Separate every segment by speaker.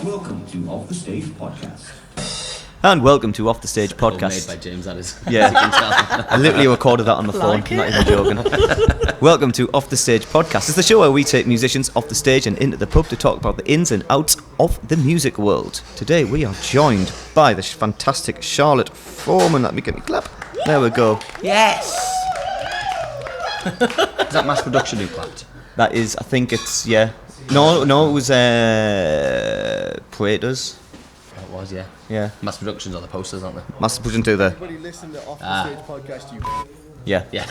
Speaker 1: Welcome to Off the Stage Podcast.
Speaker 2: And welcome to Off the Stage Podcast.
Speaker 3: Made by James, that is.
Speaker 2: Yeah, I literally recorded that on my phone. I'm not even joking. Welcome to Off the Stage Podcast. It's the show where we take musicians off the stage and into the pub to talk about the ins and outs of the music world. Today we are joined by the fantastic Charlotte Forman. Let me get me clap. There we go.
Speaker 4: Yes.
Speaker 3: Is that mass production who clapped?
Speaker 2: That is, I think it's, yeah. No, it was Praetors.
Speaker 3: It was, yeah.
Speaker 2: Yeah.
Speaker 3: Mass productions on the posters, aren't they?
Speaker 2: Master Pushing to the.
Speaker 5: Everybody listen to Off the Stage Podcast, you.
Speaker 2: Yeah.
Speaker 3: Yeah.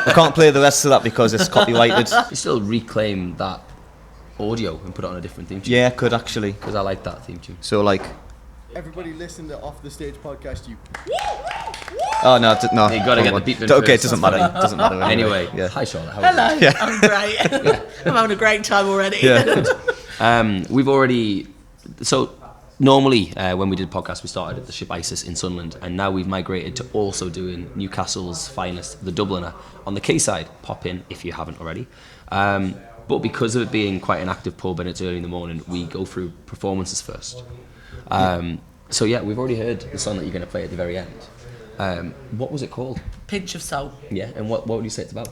Speaker 2: We can't play the rest of that because it's copyrighted.
Speaker 3: You still reclaim that audio and put it on a different theme tune.
Speaker 2: Yeah, could actually.
Speaker 3: Because I like that theme tune.
Speaker 2: So like.
Speaker 5: Everybody listen to Off the Stage Podcast, you.
Speaker 2: Oh no, no.
Speaker 3: You gotta get the beat in
Speaker 2: Okay, it
Speaker 3: first.
Speaker 2: doesn't matter. It doesn't matter.
Speaker 3: Anyway,
Speaker 2: yeah.
Speaker 3: hi Charlotte. How are
Speaker 4: Hello.
Speaker 3: you?
Speaker 2: Yeah.
Speaker 4: I'm great. I'm having a great time already.
Speaker 2: Yeah.
Speaker 3: We've already. So normally when we did podcasts, we started at the ship Isis in Sunderland, and now we've migrated to also doing Newcastle's finest, the Dubliner, on the quayside. Pop in if you haven't already. But because of it being quite an active pub and it's early in the morning, we go through performances first. So yeah, we've already heard the song that you're going to play at the very end. What was it called?
Speaker 4: Pinch of Salt.
Speaker 3: Yeah, and what would you say it's about?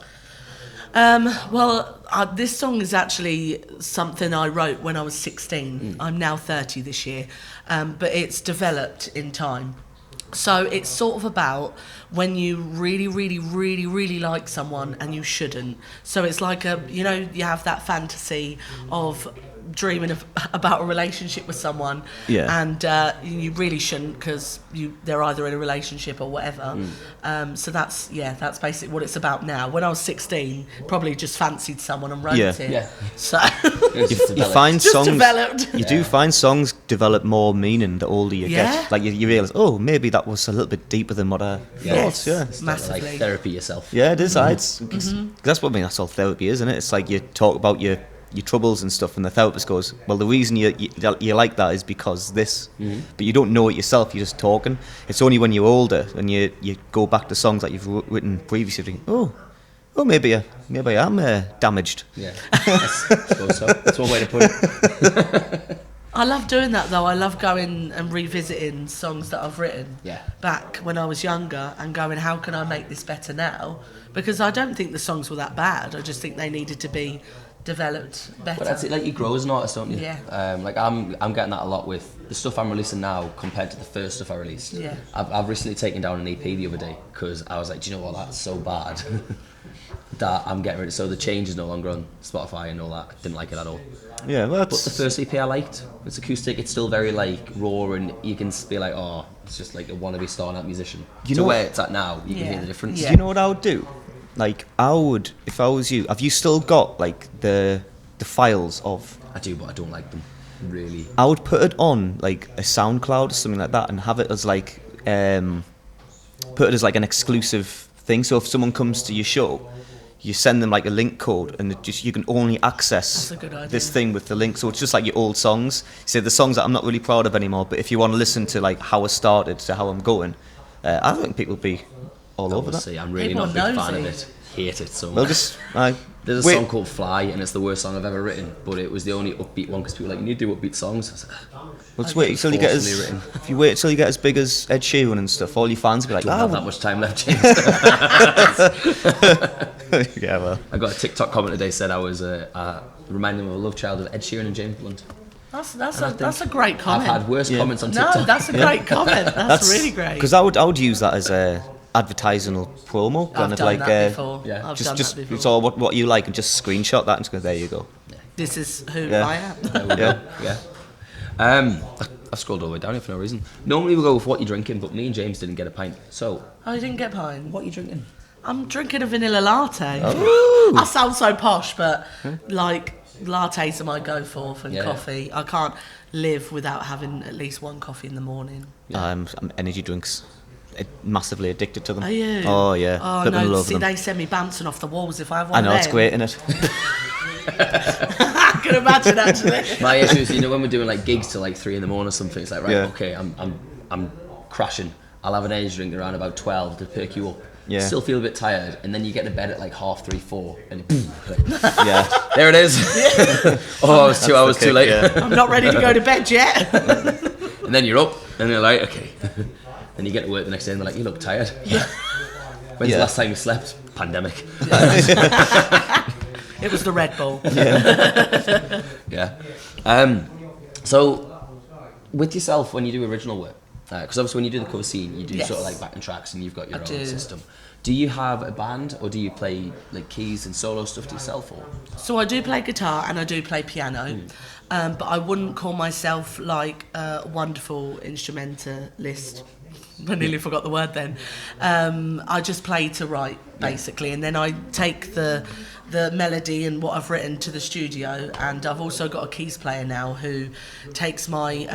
Speaker 4: This song is actually something I wrote when I was 16. I'm now 30 this year, but it's developed in time. So it's sort of about when you really, really, really, really like someone and you shouldn't. So it's like you have that fantasy of dreaming about a relationship with someone, and you really shouldn't because they're either in a relationship or whatever. So that's basically what it's about now. When I was 16, probably just fancied someone and wrote it.
Speaker 3: Yeah.
Speaker 4: So
Speaker 2: You find
Speaker 4: just
Speaker 2: songs.
Speaker 4: developed.
Speaker 2: You do find songs develop more meaning the older you
Speaker 4: Yeah.
Speaker 2: get. Like you realise, oh, maybe that was a little bit deeper than what I
Speaker 4: Yes.
Speaker 2: thought. Yeah.
Speaker 3: It's
Speaker 4: Massively.
Speaker 3: like therapy yourself.
Speaker 2: Yeah, it is. That's what that's all therapy, isn't it? It's like you talk about your troubles and stuff, and the therapist goes, well, the reason you like that is because this, but you don't know it yourself. You're just talking. It's only when you're older and you go back to songs that you've written previously, think, oh, maybe I am damaged.
Speaker 3: Yeah, I suppose so. That's one way to put it.
Speaker 4: I love doing that though. I love going and revisiting songs that I've written
Speaker 3: Yeah.
Speaker 4: back when I was younger and going, how can I make this better now? Because I don't think the songs were that bad. I just think they needed to be developed better.
Speaker 3: But that's it. Like you grow as an artist, don't you?
Speaker 4: Yeah.
Speaker 3: Like I'm getting that a lot with the stuff I'm releasing now compared to the first stuff I released.
Speaker 4: Yeah.
Speaker 3: I've recently taken down an EP the other day because I was like, do you know what? That's so bad that I'm getting rid of. So the change is no longer on Spotify and all that. I didn't like it at all.
Speaker 2: Yeah, well,
Speaker 3: But the first EP I liked. It's acoustic. It's still very like raw, and you can be like, oh, it's just like a wannabe starting out musician.
Speaker 2: You
Speaker 3: to
Speaker 2: know
Speaker 3: where it's at now, you can hear the difference.
Speaker 4: Yeah.
Speaker 2: do you know what I would do? Like I would, if I was you. Have you still got like the files of?
Speaker 3: I do, but I don't like them really.
Speaker 2: I would put it on like a SoundCloud or something like that, and have it as like put it as like an exclusive thing. So if someone comes to your show, you send them like a link code, and you can only access
Speaker 4: That's a good idea.
Speaker 2: this thing with the link. So it's just like your old songs. So the songs that I'm not really proud of anymore, but if you want to listen to like how I started to how I'm going, I think people would be all over that.
Speaker 3: See, I'm really
Speaker 4: People
Speaker 3: not a big fan of
Speaker 4: nosy.
Speaker 3: it. Hate it so much.
Speaker 2: Well, just
Speaker 3: There's a
Speaker 2: wait.
Speaker 3: song called Fly, and it's the worst song I've ever written, but it was the only upbeat one because people were like, you need to do upbeat songs. I was like,
Speaker 2: Well, just wait till you get
Speaker 3: forcefully
Speaker 2: as
Speaker 3: written.
Speaker 2: if you wait till you get as big as Ed Sheeran and stuff, all your fans will be like,
Speaker 3: don't have
Speaker 2: oh,
Speaker 3: that much time left, James.
Speaker 2: yeah, well,
Speaker 3: I got a TikTok comment today said I was reminding them of a love child of Ed Sheeran and James Blunt.
Speaker 4: That's a great comment.
Speaker 3: I've had worse comments on TikTok.
Speaker 4: No, that's a great comment. That's really great.
Speaker 2: because I would use that as a advertising or promo,
Speaker 4: I've
Speaker 2: kind of
Speaker 4: done
Speaker 2: like
Speaker 4: that before.
Speaker 3: yeah.
Speaker 4: I've
Speaker 2: just
Speaker 4: done that before.
Speaker 2: it's all what you like, and just screenshot that and just go, there you go.
Speaker 4: This is who
Speaker 2: Yeah.
Speaker 4: I am.
Speaker 3: There we go. Yeah. I've scrolled all the way down here for no reason. Normally we go with what you're drinking, but me and James didn't get a pint. So,
Speaker 4: Oh, you didn't get pine.
Speaker 3: what are you drinking?
Speaker 4: I'm drinking a vanilla latte.
Speaker 2: Oh.
Speaker 4: I sound so posh, but like lattes are my go-for for
Speaker 3: Yeah.
Speaker 4: coffee. I can't live without having at least one coffee in the morning.
Speaker 2: I'm energy drinks. Massively addicted to them.
Speaker 4: Are you?
Speaker 2: Oh yeah,
Speaker 4: Oh
Speaker 2: flipping
Speaker 4: no!
Speaker 2: love
Speaker 4: See,
Speaker 2: them.
Speaker 4: they send me bouncing off the walls if I have one.
Speaker 2: I know
Speaker 4: of
Speaker 2: it's
Speaker 4: them.
Speaker 2: great, isn't it?
Speaker 4: I can imagine actually.
Speaker 3: My issue is, when we're doing like gigs till like 3 a.m. or something, it's like, right,
Speaker 2: Yeah.
Speaker 3: okay, I'm crashing. I'll have an energy drink around about 12 to perk you up.
Speaker 2: Yeah.
Speaker 3: still feel a bit tired, and then you get to bed at like 3:30, 4, and
Speaker 2: Yeah.
Speaker 3: there it is. Oh, I was 2 hours too late.
Speaker 2: Yeah.
Speaker 4: I'm not ready to go to bed yet.
Speaker 3: And then you're up, and you're like, okay. Then you get to work the next day, and they're like, you look tired. When's
Speaker 2: Yeah.
Speaker 3: the last time you slept? Pandemic.
Speaker 4: It was the Red Bull.
Speaker 3: Yeah. So, with yourself, when you do original work, because obviously when you do the cover scene, you do
Speaker 4: Yes.
Speaker 3: sort of like backing tracks, and you've got your
Speaker 4: I
Speaker 3: own
Speaker 4: do.
Speaker 3: system. Do you have a band, or do you play like keys and solo stuff to yourself? Or
Speaker 4: So I do play guitar and I do play piano, but I wouldn't call myself like a wonderful instrumentalist. I nearly forgot the word then. I just play to write, basically, and then I take the melody and what I've written to the studio, and I've also got a keys player now who takes my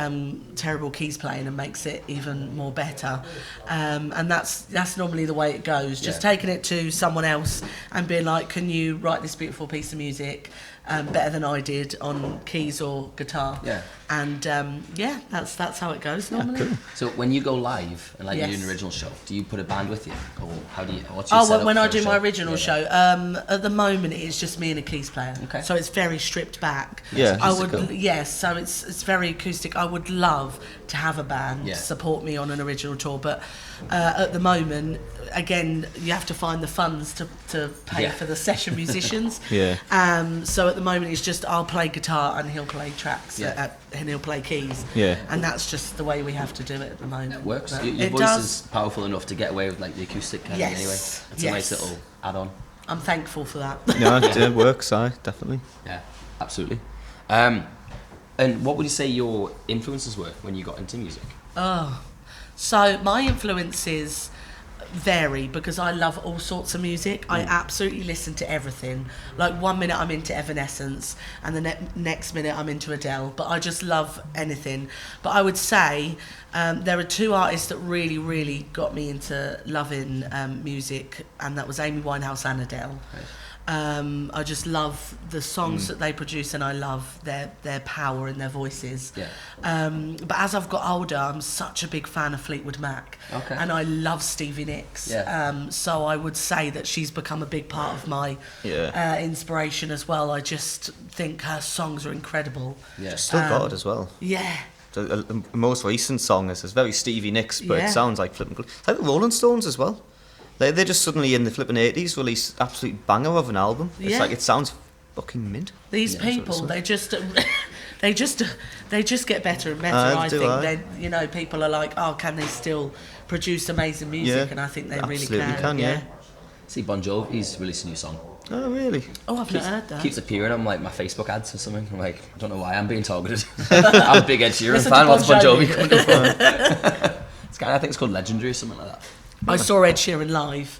Speaker 4: terrible keys playing and makes it even more better, and that's normally the way it goes, just taking it to someone else and being like, can you write this beautiful piece of music better than I did on keys or guitar?
Speaker 3: Yeah.
Speaker 4: And that's how it goes normally.
Speaker 2: Cool.
Speaker 3: so when you go live and like you do
Speaker 4: Yes.
Speaker 3: an original show, do you put a band with you, or how do you? What's your
Speaker 4: Oh,
Speaker 3: setup
Speaker 4: when I
Speaker 3: for a
Speaker 4: do my
Speaker 3: show?
Speaker 4: original
Speaker 3: Yeah.
Speaker 4: show, at the moment it's just me and a keys player.
Speaker 3: Okay.
Speaker 4: So it's very stripped back.
Speaker 2: Yeah,
Speaker 4: I
Speaker 2: acoustic.
Speaker 4: would, yes. So it's very acoustic. I would love to have a band
Speaker 3: Yeah.
Speaker 4: support me on an original tour, but at the moment, again, you have to find the funds to pay
Speaker 3: Yeah.
Speaker 4: for the session musicians.
Speaker 2: Yeah.
Speaker 4: So at the moment it's just I'll play guitar and he'll play tracks
Speaker 3: Yeah.
Speaker 4: and he'll play keys.
Speaker 2: Yeah.
Speaker 4: And that's just the way we have to do it at the moment.
Speaker 3: It works.
Speaker 4: But
Speaker 3: Your
Speaker 4: it
Speaker 3: voice
Speaker 4: does.
Speaker 3: is powerful enough to get away with like the acoustic kind
Speaker 4: Yes.
Speaker 3: of anyway. It's a nice
Speaker 4: Yes.
Speaker 3: little add-on.
Speaker 4: I'm thankful for that.
Speaker 2: No, it works. Definitely.
Speaker 3: Yeah, absolutely. And what would you say your influences were when you got into music?
Speaker 4: Oh, so my influences vary because I love all sorts of music. I absolutely listen to everything. Like 1 minute I'm into Evanescence and the next minute I'm into Adele, but I just love anything. But I would say there are two artists that really, really got me into loving music, and that was Amy Winehouse and Adele.
Speaker 3: Right.
Speaker 4: I just love the songs that they produce, and I love their power in their voices.
Speaker 3: Yeah.
Speaker 4: But as I've got older, I'm such a big fan of Fleetwood Mac,
Speaker 3: Okay.
Speaker 4: and I love Stevie Nicks.
Speaker 3: Yeah.
Speaker 4: So I would say that she's become a big part of my inspiration as well. I just think her songs are incredible.
Speaker 3: Yeah.
Speaker 2: Still got it as well.
Speaker 4: Yeah.
Speaker 2: The most recent song is very Stevie Nicks, but
Speaker 4: Yeah.
Speaker 2: it sounds like flipping. It's like the Rolling Stones as well. They just suddenly in the flipping 80s released absolute banger of an album. It's
Speaker 4: Yeah.
Speaker 2: like it sounds fucking mint.
Speaker 4: These
Speaker 2: Yeah, that's what
Speaker 4: people,
Speaker 2: it's
Speaker 4: they just get better and better. I
Speaker 2: do
Speaker 4: think
Speaker 2: I.
Speaker 4: people are like, oh, can they still produce amazing music?
Speaker 2: Yeah,
Speaker 4: And I think they
Speaker 2: absolutely
Speaker 4: really
Speaker 2: can, yeah.
Speaker 3: See, Bon Jovi's released a new song.
Speaker 2: Oh, really?
Speaker 4: Oh, I've not heard that.
Speaker 3: Keeps appearing on like my Facebook ads or something. I'm like, I don't know why I'm being targeted. I'm a big Ed Sheeran
Speaker 4: Listen
Speaker 3: fan.
Speaker 4: to
Speaker 3: What's
Speaker 4: Bon
Speaker 3: Bon Jovi
Speaker 4: Jovi.
Speaker 3: coming from? I think it's called Legendary or something like that.
Speaker 4: I saw Ed Sheeran live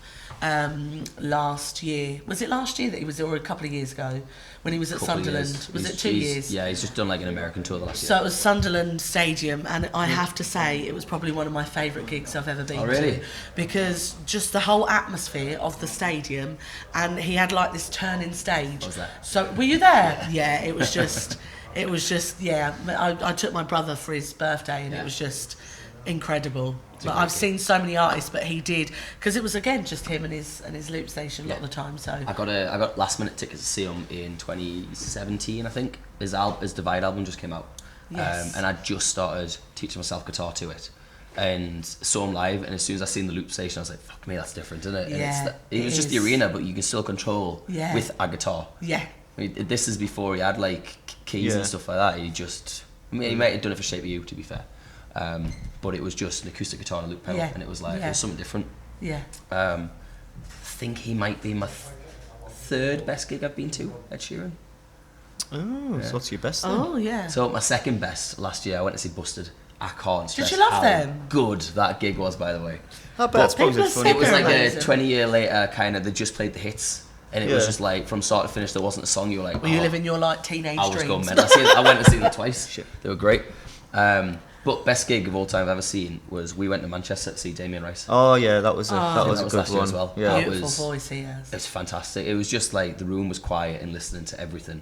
Speaker 4: last year. Was it last year that he was there, or a couple of years ago when he was at
Speaker 3: Couple of
Speaker 4: Sunderland?
Speaker 3: years.
Speaker 4: Was
Speaker 3: He's-
Speaker 4: it 2
Speaker 3: he's-
Speaker 4: years?
Speaker 3: Yeah, he's just done like an American tour the last
Speaker 4: So
Speaker 3: year.
Speaker 4: it was Sunderland Stadium, and I have to say it was probably one of my favourite gigs I've ever been
Speaker 3: Oh, really?
Speaker 4: to, because just the whole atmosphere of the stadium, and he had like this turning stage.
Speaker 3: What was that?
Speaker 4: So were you there? Yeah, it was just, yeah. I took my brother for his birthday, and
Speaker 3: Yeah.
Speaker 4: it was just incredible.
Speaker 3: a
Speaker 4: But
Speaker 3: great
Speaker 4: I've
Speaker 3: gig.
Speaker 4: seen so many artists, but he did, because it was again just him and his loop station a lot of
Speaker 3: Yeah.
Speaker 4: the time. So
Speaker 3: I got last minute tickets to see him in 2017, I think. His Divide album just came out.
Speaker 4: Yes.
Speaker 3: And I just started teaching myself guitar to it. And saw him live, and as soon as I seen the loop station, I was like, fuck me, that's different, isn't it? And
Speaker 4: Yeah,
Speaker 3: it was
Speaker 4: it
Speaker 3: just the
Speaker 4: is.
Speaker 3: arena, but you can still control
Speaker 4: Yeah.
Speaker 3: with a guitar.
Speaker 4: yeah,
Speaker 3: I mean, this is before he had like keys
Speaker 2: Yeah.
Speaker 3: and stuff like that. He might have done it for Shape of You, to be fair. But it was just an acoustic guitar and a loop pedal,
Speaker 4: Yeah.
Speaker 3: and it was like, it
Speaker 4: Yeah.
Speaker 3: was something different.
Speaker 4: yeah.
Speaker 3: I think he might be my third best gig I've been to, Ed Sheeran.
Speaker 2: Oh, so what's your best then?
Speaker 4: Oh yeah.
Speaker 3: So my second best last year, I went to see Busted. I can't stress
Speaker 4: you love
Speaker 3: how
Speaker 4: them?
Speaker 3: good that gig was, by the way.
Speaker 2: I bet it's probably
Speaker 4: people
Speaker 2: funny.
Speaker 4: are
Speaker 3: It was like
Speaker 4: amazing.
Speaker 3: a 20 year later kind of, they just played the hits, and it was
Speaker 2: Yeah.
Speaker 3: just like from start to finish there wasn't a song you were like,
Speaker 4: Were you
Speaker 3: oh,
Speaker 4: living your like teenage
Speaker 3: I was
Speaker 4: dreams?
Speaker 3: going mad. I went to see them twice. They were great. But best gig of all time I've ever seen was we went to Manchester to see Damien Rice.
Speaker 2: Oh yeah, that was a
Speaker 3: that
Speaker 2: good
Speaker 3: was last year
Speaker 2: one.
Speaker 3: as well.
Speaker 2: Yeah.
Speaker 3: It
Speaker 4: Beautiful
Speaker 3: was-
Speaker 4: voice he has.
Speaker 3: It's fantastic. It was just like the room was quiet and listening to everything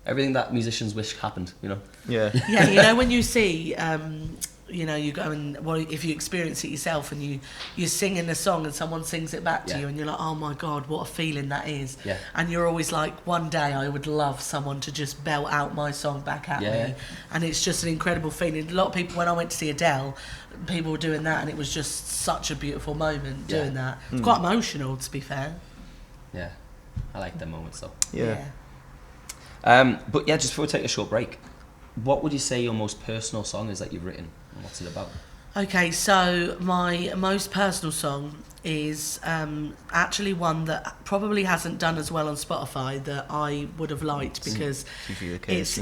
Speaker 3: that musicians wish happened, you know.
Speaker 2: Yeah.
Speaker 4: Yeah, you know when you see you know, you go and, well, if you experience it yourself and you're singing a song and someone sings it back to you and you're like, oh my God, what a feeling that is.
Speaker 3: Yeah.
Speaker 4: And you're always like, one day I would love someone to just belt out my song back at me. And it's just an incredible feeling. A lot of people, when I went to see Adele, people were doing that and it was just such a beautiful moment doing that. It's quite emotional, to be fair.
Speaker 3: Yeah, I like them moments though.
Speaker 2: Yeah.
Speaker 3: But yeah, just before we take a short break, what would you say your most personal song is that you've written, and what's it about?
Speaker 4: Okay, so my most personal song is actually one that probably hasn't done as well on Spotify that I would have liked, because
Speaker 2: usually the case,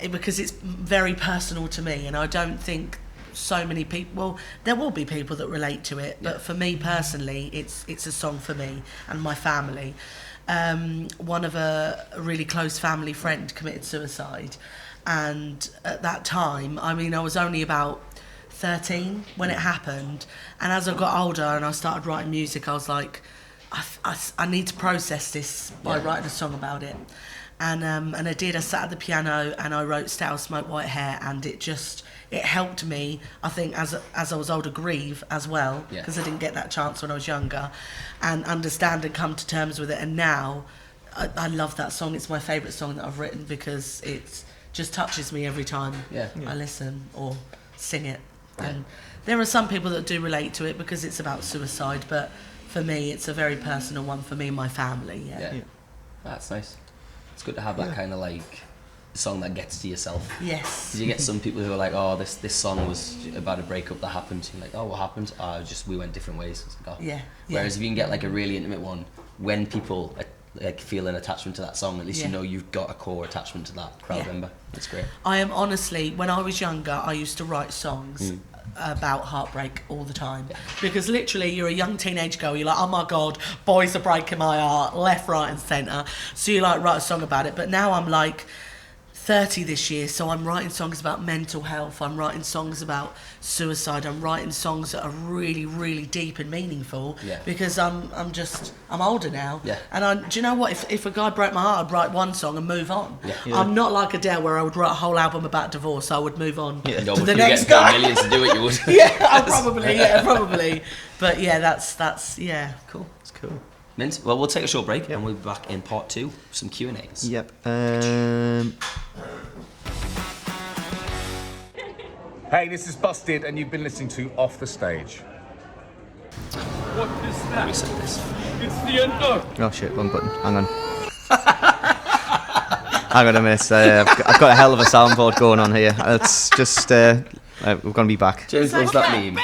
Speaker 4: because it's very personal to me, and I don't think so many people, well, there will be people that relate to it, but for me personally, it's a song for me and my family. One of a really close family friend committed suicide, and at that time, I mean, I was only about 13 when it happened, and as I got older and I started writing music, I was like, I need to process this by writing a song about it. And I did. I sat at the piano and I wrote "Stale Smoke White Hair," and it helped me, I think, as I was older, grieve as well, because I didn't get that chance when I was younger, and understand and come to terms with it. And now I love that song. It's my favourite song that I've written, because it just touches me every time I listen or sing it. And there are some people that do relate to it because it's about suicide, but for me it's a very personal one for me and my family.
Speaker 3: That's nice. It's good to have that kind of like song that gets to yourself.
Speaker 4: Yes.
Speaker 3: Because you get some people who are like, oh, this song was about a breakup that happened. You're like, oh, what happened? Oh, just we went different ways. It's like, oh. Whereas if you can get like a really intimate one, when people like feel an attachment to that song, at least you know you've got a core attachment to that crowd member. That's great.
Speaker 4: I am honestly, when I was younger, I used to write songs about heartbreak all the time, because literally you're a young teenage girl, you're like, oh my God, boys are breaking my heart left, right and centre, so you like write a song about it. But now I'm like 30 this year, so I'm writing songs about mental health, I'm writing songs about suicide, I'm writing songs that are really, really deep and meaningful, because I'm older now, and do you know what, if a guy broke my heart, I'd write one song and move on. I'm not like Adele, where I would write a whole album about divorce. I would move on to the next guy.
Speaker 3: Millions to do it, you would.
Speaker 4: probably, but that's
Speaker 3: cool.
Speaker 2: It's cool.
Speaker 3: Mint. Well, we'll take a short break and we'll be back in part 2 with some Q&As.
Speaker 2: Yep.
Speaker 6: Hey, this is Busted, and you've been listening to Off the Stage.
Speaker 7: What is that?
Speaker 3: Reset this.
Speaker 7: It's the end of.
Speaker 2: Oh shit, wrong button. Hang on. Hang on a minute. I've got a hell of a soundboard going on here. It's just we're gonna be back.
Speaker 3: James loves that meme.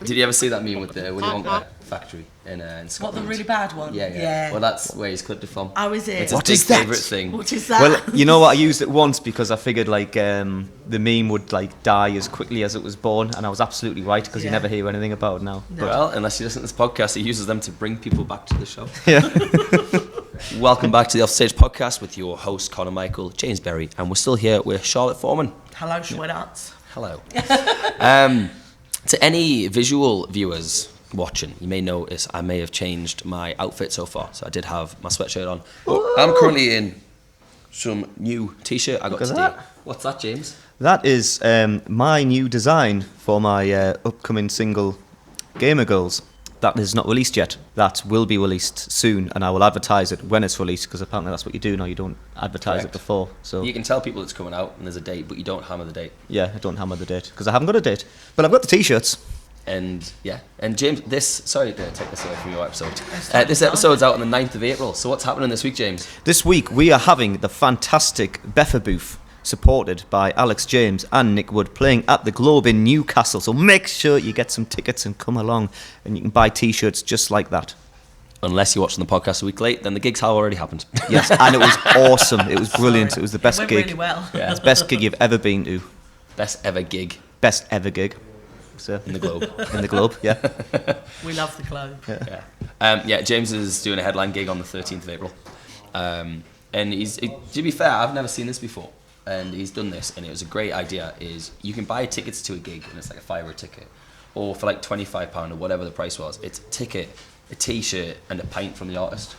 Speaker 3: Did you ever see that meme with the Willy Wonka factory in Scotland?
Speaker 4: what, the really bad one?
Speaker 3: Yeah. Well, that's where he's clipped it from.
Speaker 4: Oh, is it?
Speaker 3: It's
Speaker 2: What
Speaker 3: his
Speaker 2: is
Speaker 3: big
Speaker 2: that?
Speaker 3: favourite thing.
Speaker 4: What is that?
Speaker 2: Well, you know what? I used it once because I figured like the meme would like die as quickly as it was born, and I was absolutely right, because you never hear anything about it now.
Speaker 3: Well, unless you listen to this podcast, he uses them to bring people back to the show.
Speaker 2: Yeah.
Speaker 3: Welcome back to the Offstage Podcast with your host, Conor Michael, James Berry, and we're still here with Charlotte Forman.
Speaker 4: Hello, sweethearts.
Speaker 3: Hello. To any visual viewers watching, you may notice I may have changed my outfit so far. So I did have my sweatshirt on. But I'm currently in some new t-shirt I got
Speaker 2: Look at
Speaker 3: today.
Speaker 2: that.
Speaker 3: What's that, James?
Speaker 2: That is my new design for my upcoming single, Gamer Girls. That is not released yet. That will be released soon, and I will advertise it when it's released, because apparently that's what you do now. You don't advertise it before. So
Speaker 3: You can tell people it's coming out and there's a date, but you don't hammer the date.
Speaker 2: yeah, I don't hammer the date because I haven't got a date, but I've got the t-shirts.
Speaker 3: And James, sorry to take this away from your episode. This episode's out on the 9th of April. So what's happening this week, James?
Speaker 2: This week we are having the fantastic Beffa booth, supported by Alex James and Nick Wood, playing at the Globe in Newcastle. So make sure you get some tickets and come along, and you can buy t-shirts just like that.
Speaker 3: Unless you're watching the podcast a week late, then the gigs have already happened.
Speaker 2: Yes, and it was awesome. It was brilliant. It was the best
Speaker 4: It went
Speaker 2: gig.
Speaker 4: really well.
Speaker 3: Yeah.
Speaker 2: It's the best gig you've ever been to.
Speaker 3: Best ever gig
Speaker 2: Best ever gig. So,
Speaker 3: in the Globe.
Speaker 2: in the Globe, yeah.
Speaker 4: We love the Globe.
Speaker 3: James is doing a headline gig on the 13th of April. And to be fair, I've never seen this before. And he's done this, and it was a great idea. Is you can buy tickets to a gig, and it's like a €5 ticket, or for like £25 or whatever the price was. It's a ticket, a t-shirt, and a pint from the artist.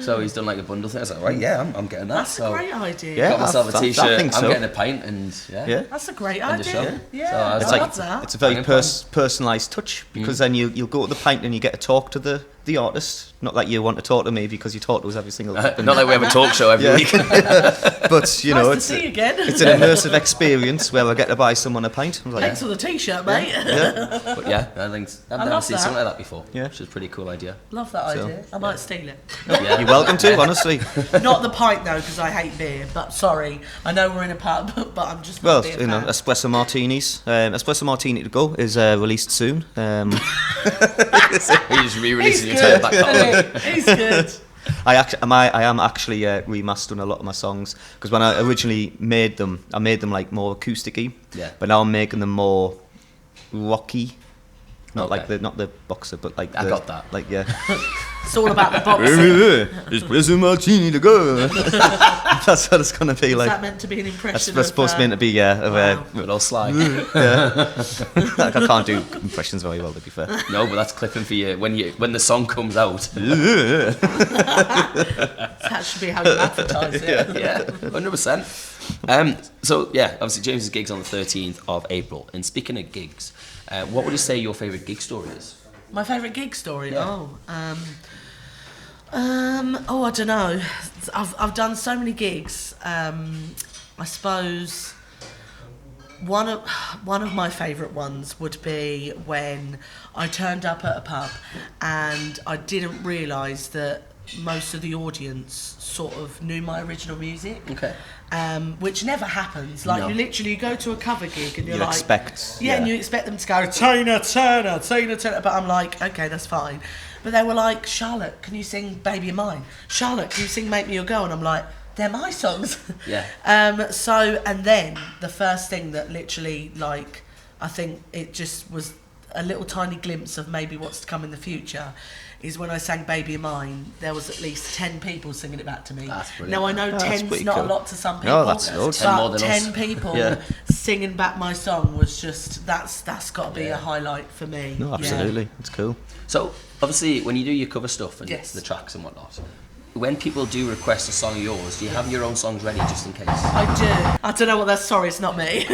Speaker 3: So he's done like a bundle thing. I was like, right, yeah, I'm getting that.
Speaker 4: That's
Speaker 3: so
Speaker 4: a great idea.
Speaker 2: Yeah.
Speaker 3: got myself a
Speaker 2: I
Speaker 3: t-shirt.
Speaker 2: think
Speaker 3: I'm
Speaker 2: so.
Speaker 3: getting a pint, and
Speaker 2: Yeah.
Speaker 4: That's a great
Speaker 3: And a
Speaker 4: idea.
Speaker 3: shot.
Speaker 4: Yeah,
Speaker 3: So I was
Speaker 2: It's
Speaker 4: I
Speaker 2: like
Speaker 4: love that.
Speaker 2: it's a very
Speaker 3: Banging plan.
Speaker 2: personalised touch because then you'll go to the pint and you get to talk to the artist. Not like you want to talk to me because you talk to us every single week.
Speaker 3: not like we have a talk show every
Speaker 2: Yeah.
Speaker 3: week.
Speaker 2: But you know,
Speaker 4: Nice to see you again.
Speaker 2: it's an immersive experience where I get to buy someone a pint. I'm like,
Speaker 4: Thanks for the t-shirt, mate.
Speaker 3: But yeah, I think I've never
Speaker 4: love
Speaker 3: seen
Speaker 4: that.
Speaker 3: something like that before.
Speaker 2: Yeah.
Speaker 3: Which is a pretty cool idea.
Speaker 4: Love that
Speaker 2: So,
Speaker 4: idea. I might steal it.
Speaker 3: Yeah.
Speaker 2: you're welcome to, honestly.
Speaker 4: Not the pint though, because I hate beer. But sorry, I know we're in a pub, but I'm just not
Speaker 2: Well,
Speaker 4: a beer
Speaker 2: you know,
Speaker 4: fan.
Speaker 2: espresso martinis. Espresso martini to go is released soon.
Speaker 3: Are you just re-releasing your
Speaker 4: good.
Speaker 3: tape back catalog?
Speaker 4: He's good.
Speaker 2: I am actually remastering a lot of my songs because when I originally made them, I made them like more acousticy.
Speaker 3: Yeah.
Speaker 2: But now I'm making them more rocky. Not
Speaker 3: Okay.
Speaker 2: like the boxer, but like
Speaker 3: I
Speaker 2: the,
Speaker 3: got that.
Speaker 2: Like yeah.
Speaker 4: It's all about the boxing.
Speaker 2: Espresso martini to go. That's what it's gonna be
Speaker 4: Is
Speaker 2: like.
Speaker 4: that meant to be an impression?
Speaker 2: That's supposed to be
Speaker 4: Wow.
Speaker 3: Good old Sly.
Speaker 2: like I can't do impressions very well, to be fair.
Speaker 3: No, but that's clipping for you when the song comes out.
Speaker 4: That should be how you advertise it.
Speaker 3: Yeah, 100%. So yeah, obviously James's gig's on the 13th of April. And speaking of gigs, what would you say your favourite gig story is?
Speaker 4: My favourite gig story.
Speaker 3: Yeah.
Speaker 4: I don't know. I've done so many gigs. I suppose one of my favourite ones would be when I turned up at a pub and I didn't realise that most of the audience sort of knew my original music.
Speaker 3: Okay.
Speaker 4: Which never happens. Like
Speaker 3: No.
Speaker 4: you literally go to a cover gig and you're
Speaker 2: You
Speaker 4: like,
Speaker 2: expect,
Speaker 4: yeah, and you expect them to go Tina Turner, but I'm like, okay, that's fine. But they were like, Charlotte, can you sing Baby of Mine? Charlotte, can you sing Make Me Your Girl? And I'm like, they're my songs.
Speaker 3: Yeah.
Speaker 4: And then the first thing that literally, like, I think it just was a little tiny glimpse of maybe what's to come in the future, is when I sang Baby of Mine, there was at least 10 people singing it back to me.
Speaker 3: That's brilliant.
Speaker 4: Now I know
Speaker 2: That's
Speaker 4: 10's
Speaker 2: pretty
Speaker 4: not
Speaker 2: cool.
Speaker 4: a lot to some people,
Speaker 2: No, that's loads.
Speaker 3: 10 more
Speaker 4: but
Speaker 3: than
Speaker 4: 10
Speaker 3: us.
Speaker 4: people
Speaker 2: Yeah.
Speaker 4: singing back my song was just, that's got to be a highlight for me.
Speaker 2: No, absolutely, it's cool.
Speaker 3: So obviously when you do your cover stuff and
Speaker 4: Yes.
Speaker 3: the tracks and whatnot, when people do request a song of yours, do you have your own songs ready just in case?
Speaker 4: I do. I don't know what that's. Sorry, it's not me.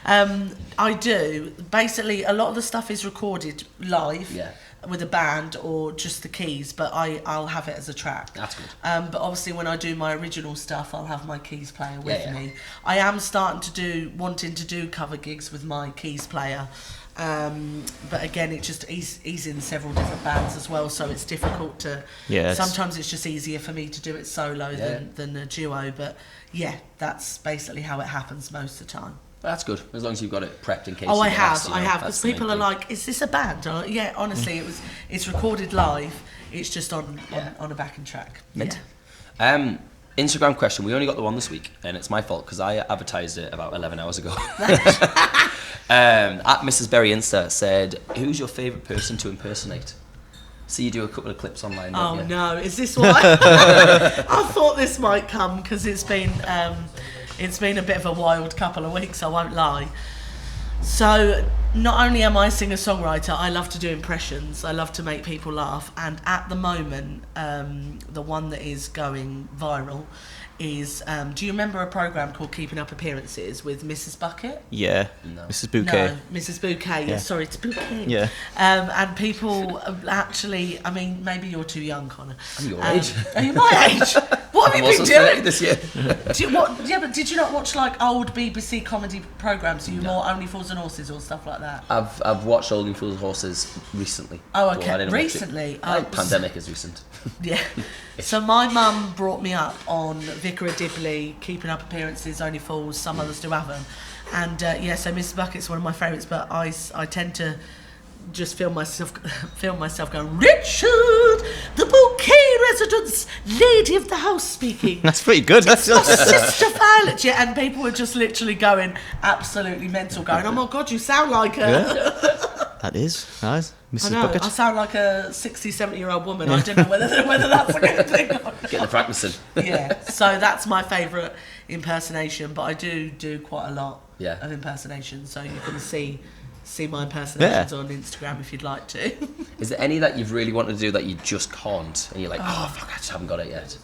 Speaker 4: I do. Basically, a lot of the stuff is recorded live
Speaker 3: Yeah.
Speaker 4: with a band or just the keys, but I'll have it as a track.
Speaker 3: That's good.
Speaker 4: But obviously, when I do my original stuff, I'll have my keys player with
Speaker 3: Yeah, yeah.
Speaker 4: me. I am wanting to do cover gigs with my keys player. But again, it just he's in several different bands as well, so it's difficult to.
Speaker 2: Yeah, it's-
Speaker 4: Sometimes it's just easier for me to do it solo
Speaker 3: Yeah.
Speaker 4: than a duo. But yeah, that's basically how it happens most of the time.
Speaker 3: That's good, as long as you've got it prepped in case.
Speaker 4: Oh,
Speaker 3: you
Speaker 4: I
Speaker 3: get
Speaker 4: have,
Speaker 3: asked, you know,
Speaker 4: because
Speaker 3: that's the main
Speaker 4: people are
Speaker 3: thing.
Speaker 4: like, "Is this a band?" I'm like, yeah, honestly, it's recorded live. It's just on a backing track.
Speaker 3: Mint.
Speaker 4: Yeah.
Speaker 3: Instagram question. We only got the one this week, and it's my fault because I advertised it about 11 hours ago. At Mrs. Berry Insta said, "Who's your favourite person to impersonate?" So you do a couple of clips online.
Speaker 4: Oh
Speaker 3: don't you?
Speaker 4: no, is this what I thought this might come, because it's been a bit of a wild couple of weeks, I won't lie. So not only am I a singer-songwriter, I love to do impressions. I love to make people laugh, and at the moment, the one that is going viral is, do you remember a programme called Keeping Up Appearances with Mrs. Bucket?
Speaker 2: Yeah,
Speaker 3: No.
Speaker 2: Mrs. Bouquet.
Speaker 4: No, Mrs. Bouquet.
Speaker 2: Yeah.
Speaker 4: Sorry, it's Bouquet.
Speaker 2: Yeah.
Speaker 4: And people actually, I mean, maybe you're too young, Connor.
Speaker 3: I'm your age.
Speaker 4: Are you my age? What have
Speaker 3: I'm
Speaker 4: you
Speaker 3: also
Speaker 4: been
Speaker 3: 30
Speaker 4: doing?
Speaker 3: this year.
Speaker 4: But did you not watch like old BBC comedy programmes? Are you more Only Fools and Horses or stuff like that?
Speaker 3: I've watched Only Fools and Horses recently.
Speaker 4: Oh,
Speaker 3: Well,
Speaker 4: okay.
Speaker 3: I didn't watch it.
Speaker 4: Recently?
Speaker 3: Like,
Speaker 4: Oh,
Speaker 3: pandemic is recent.
Speaker 4: Yeah. So my mum brought me up on Vicar of Dibley, Keeping Up Appearances, Only Fools, some others do have them. And so Mrs. Bucket's one of my favourites, but I tend to just film myself going, Richard, the Bouquet residence, lady of the house speaking.
Speaker 2: That's pretty good.
Speaker 4: My sister Violet, yeah, and people were just literally going absolutely mental, going, oh my God, you sound like a...
Speaker 2: That is nice,
Speaker 4: I
Speaker 2: Mrs.
Speaker 4: know,
Speaker 2: Bucket.
Speaker 4: I sound like a 60, 70-year-old woman. I don't know whether that's a good thing.
Speaker 3: Getting the practicing.
Speaker 4: Yeah, so that's my favourite impersonation, but I do quite a lot
Speaker 3: Yeah.
Speaker 4: of impersonation, so you can see see my impersonations on Instagram if you'd like to.
Speaker 3: Is there any that you've really wanted to do that you just can't, and you're like, oh fuck, I just haven't got it yet?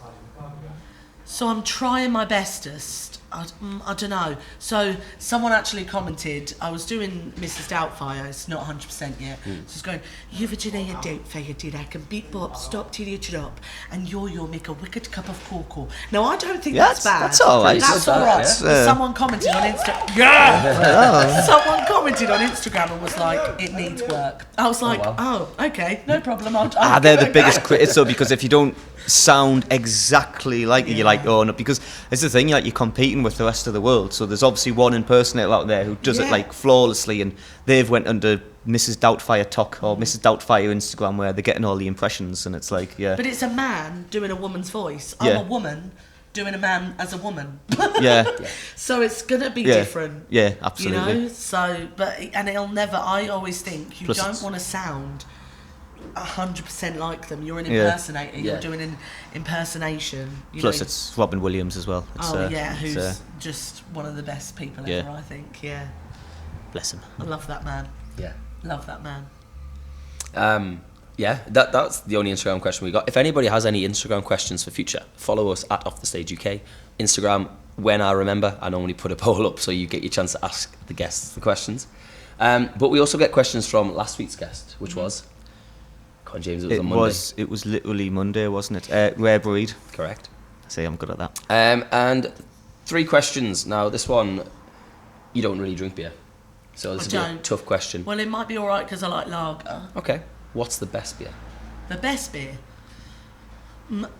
Speaker 4: So I'm trying my bestest. I don't know. So someone actually commented, I was doing Mrs. Doubtfire, it's not 100% yet. So it's going, you Virginia Doubtfire did I can beat Bob, stop till you drop, and you'll make a wicked cup of cocoa. Now I don't think that's bad.
Speaker 2: That's all right.
Speaker 4: That's all right. Someone commented on Instagram. Someone commented on Instagram and was like, it needs work. I was like, oh, okay, no problem.
Speaker 2: They're the biggest critics though, because if you don't sound exactly like it, you're like, oh no, because it's the thing, you're competing with the rest of the world, so there's obviously one impersonator out there who does it like flawlessly, and they've went under Mrs. Doubtfire Talk or Mrs. Doubtfire Instagram where they're getting all the impressions, and it's like, but
Speaker 4: it's a man doing a woman's voice. I'm a woman doing a man as a woman. So it's gonna be different.
Speaker 2: Yeah, absolutely.
Speaker 4: You know, so and it'll never. I always think you don't want to sound 100% like them. You're an impersonator. You're doing an impersonation.
Speaker 2: Plus, it's Robin Williams as well. It's,
Speaker 4: who's just one of the best people ever. I think. Yeah.
Speaker 2: Bless him.
Speaker 4: I love that man.
Speaker 3: Yeah.
Speaker 4: Love that man.
Speaker 3: That's the only Instagram question we got. If anybody has any Instagram questions for future, follow us at Off the Stage UK. Instagram, when I remember, I normally put a poll up so you get your chance to ask the guests the questions. But we also get questions from last week's guest, which was... James, it was on Monday.
Speaker 2: It was literally Monday, wasn't it? Rare Breed.
Speaker 3: Correct.
Speaker 2: See, I'm good at that.
Speaker 3: And 3 questions. Now, this one, you don't really drink beer. So this is a tough question.
Speaker 4: Well, it might be all right because I like lager.
Speaker 3: Okay. What's the best beer?
Speaker 4: The best beer?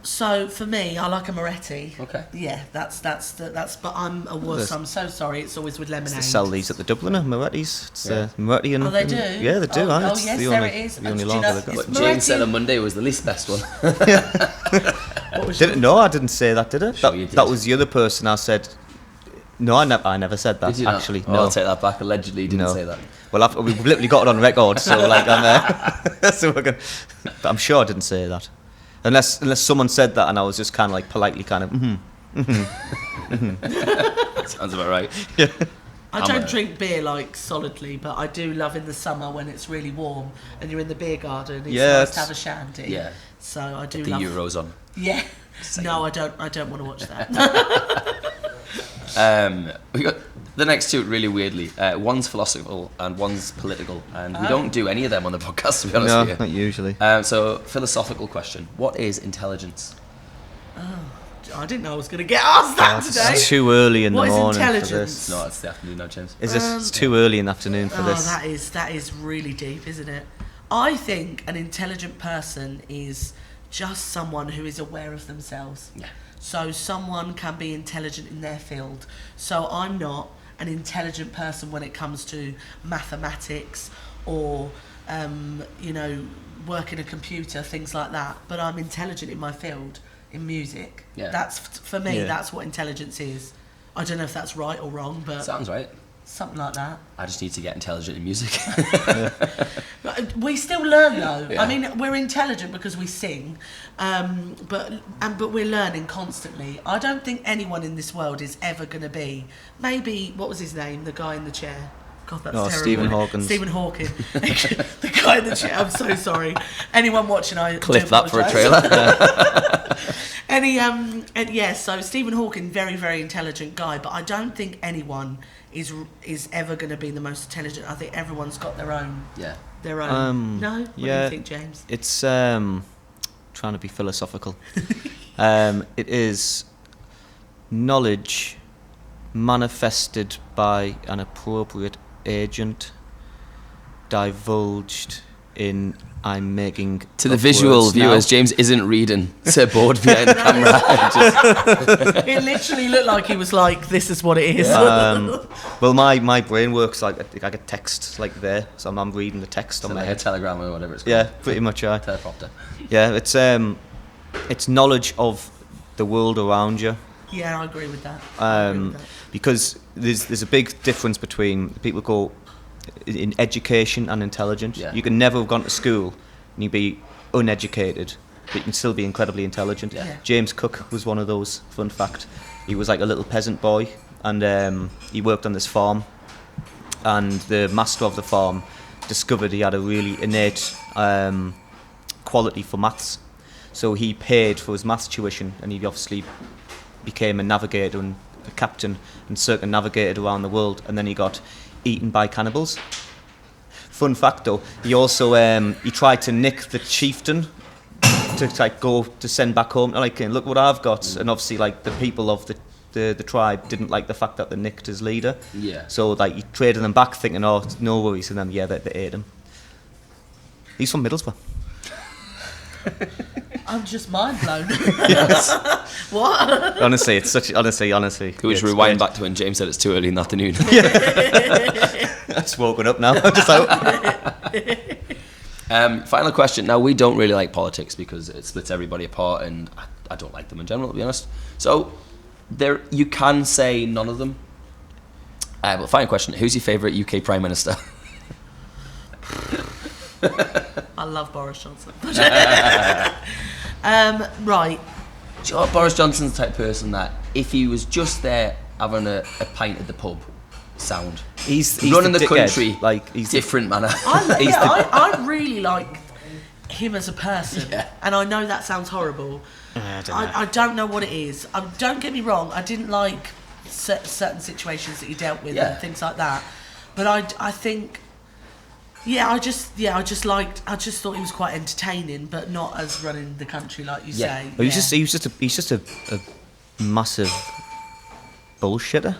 Speaker 4: So for me, I like a Moretti.
Speaker 3: Okay.
Speaker 4: Yeah, that's. But I'm a wuss. I'm so sorry. It's always with lemonade.
Speaker 2: They sell these at the Dubliner, Moretti's. It's Moretti and.
Speaker 4: Oh, they do.
Speaker 2: Yeah, they do.
Speaker 4: Oh, yes, there it is.
Speaker 2: The only lager they've got.
Speaker 3: What James said on Monday was the least best one.
Speaker 2: No, I didn't say that, did I?
Speaker 3: Sure you did.
Speaker 2: That was the other person I said. No, I never said that. Actually, no.
Speaker 3: I'll take that back. Allegedly, didn't say that.
Speaker 2: Well, we've literally got it on record, so like I'm. So we're gonna. But I'm sure I didn't say that. Unless someone said that and I was just kind of like politely kind of
Speaker 3: Sounds about right.
Speaker 2: Yeah.
Speaker 4: I don't drink beer like solidly, but I do love in the summer when it's really warm and you're in the beer garden. It's nice to have a shandy.
Speaker 3: Yeah.
Speaker 4: So I do
Speaker 3: the
Speaker 4: love...
Speaker 3: Euros on.
Speaker 4: Yeah. No, I don't want to watch that.
Speaker 3: We got the next 2 really weirdly. One's philosophical and one's political, and we don't do any of them on the podcast, to be honest with you.
Speaker 2: No, not usually.
Speaker 3: So, philosophical question: what is intelligence?
Speaker 4: I didn't know I was going to get asked that today.
Speaker 2: It's too early in the morning.
Speaker 4: What is intelligence?
Speaker 3: No, it's the afternoon now, James.
Speaker 2: It's too early in the afternoon for this.
Speaker 4: That is really deep, isn't it? I think an intelligent person is just someone who is aware of themselves.
Speaker 3: Yeah.
Speaker 4: So someone can be intelligent in their field. So I'm not an intelligent person when it comes to mathematics or, working a computer, things like that. But I'm intelligent in my field, in music.
Speaker 3: Yeah.
Speaker 4: That's, for me, that's what intelligence is. I don't know if that's right or wrong, but...
Speaker 3: Sounds right.
Speaker 4: Something like that.
Speaker 3: I just need to get intelligent in music.
Speaker 4: We still learn though.
Speaker 3: Yeah.
Speaker 4: I mean, we're intelligent because we sing, but we're learning constantly. I don't think anyone in this world is ever going to be. Maybe what was his name? The guy in the chair. God, that's terrible.
Speaker 2: Stephen Hawking.
Speaker 4: Stephen Hawking. The guy in the chair. I'm so sorry. Anyone watching, I
Speaker 3: clip
Speaker 4: do
Speaker 3: that for a trailer.
Speaker 4: So Stephen Hawking, very, very intelligent guy, but I don't think anyone is ever going to be the most intelligent. I think everyone's got their own. Yeah. Their own. No? What do you think, James?
Speaker 2: It's trying to be philosophical. It is knowledge manifested by an appropriate agent, divulged in I'm making...
Speaker 3: To the visual viewers, James isn't reading to board behind the camera.
Speaker 4: It literally looked like he was like, this is what it is.
Speaker 2: Well, my brain works like a text, like there. So I'm reading the text on my head.
Speaker 3: A telegram or whatever it's called.
Speaker 2: Yeah, pretty much, yeah.
Speaker 3: Teleprompter.
Speaker 2: Yeah, it's knowledge of the world around you.
Speaker 4: Yeah, I agree with that.
Speaker 2: Because there's a big difference between people go in education and intelligence.
Speaker 3: Yeah.
Speaker 2: You can never have gone to school and you be uneducated, but you can still be incredibly intelligent.
Speaker 3: Yeah.
Speaker 2: James Cook was one of those, fun fact. He was like a little peasant boy and he worked on this farm and the master of the farm discovered he had a really innate quality for maths. So he paid for his maths tuition, and he obviously became a navigator and a captain and circumnavigated around the world, and then he got eaten by cannibals. Fun fact though, he also he tried to nick the chieftain to like go to send back home, like look what I've got, and obviously like the people of the tribe didn't like the fact that they nicked his leader.
Speaker 3: Yeah.
Speaker 2: So like he traded them back, thinking, oh, no worries, and then they ate him. He's from Middlesbrough.
Speaker 4: I'm just mind blown.
Speaker 2: Yes.
Speaker 4: What?
Speaker 2: Honestly, it's such. Honestly.
Speaker 3: Could we just rewind back to when James said it's too early in the afternoon?
Speaker 2: Just woken up now. Just out.
Speaker 3: Final question. Now, we don't really like politics because it splits everybody apart, and I don't like them in general, to be honest. So, you can say none of them. But final question. Who's your favourite UK Prime Minister?
Speaker 4: I love Boris Johnson. Right.
Speaker 3: Do you know what, Boris Johnson's the type of person that if he was just there having a pint at the pub, sound.
Speaker 2: He's
Speaker 3: running the
Speaker 2: dickhead.
Speaker 3: country,
Speaker 2: Like he's
Speaker 3: different manner.
Speaker 4: I really like him as a person,
Speaker 3: Yeah.
Speaker 4: and I know that sounds horrible. I don't know what it is. Don't get me wrong. I didn't like certain situations that he dealt with and things like that, but I think. Yeah, I just thought he was quite entertaining, but not as running the country like you say.
Speaker 2: Well, he's just a massive bullshitter.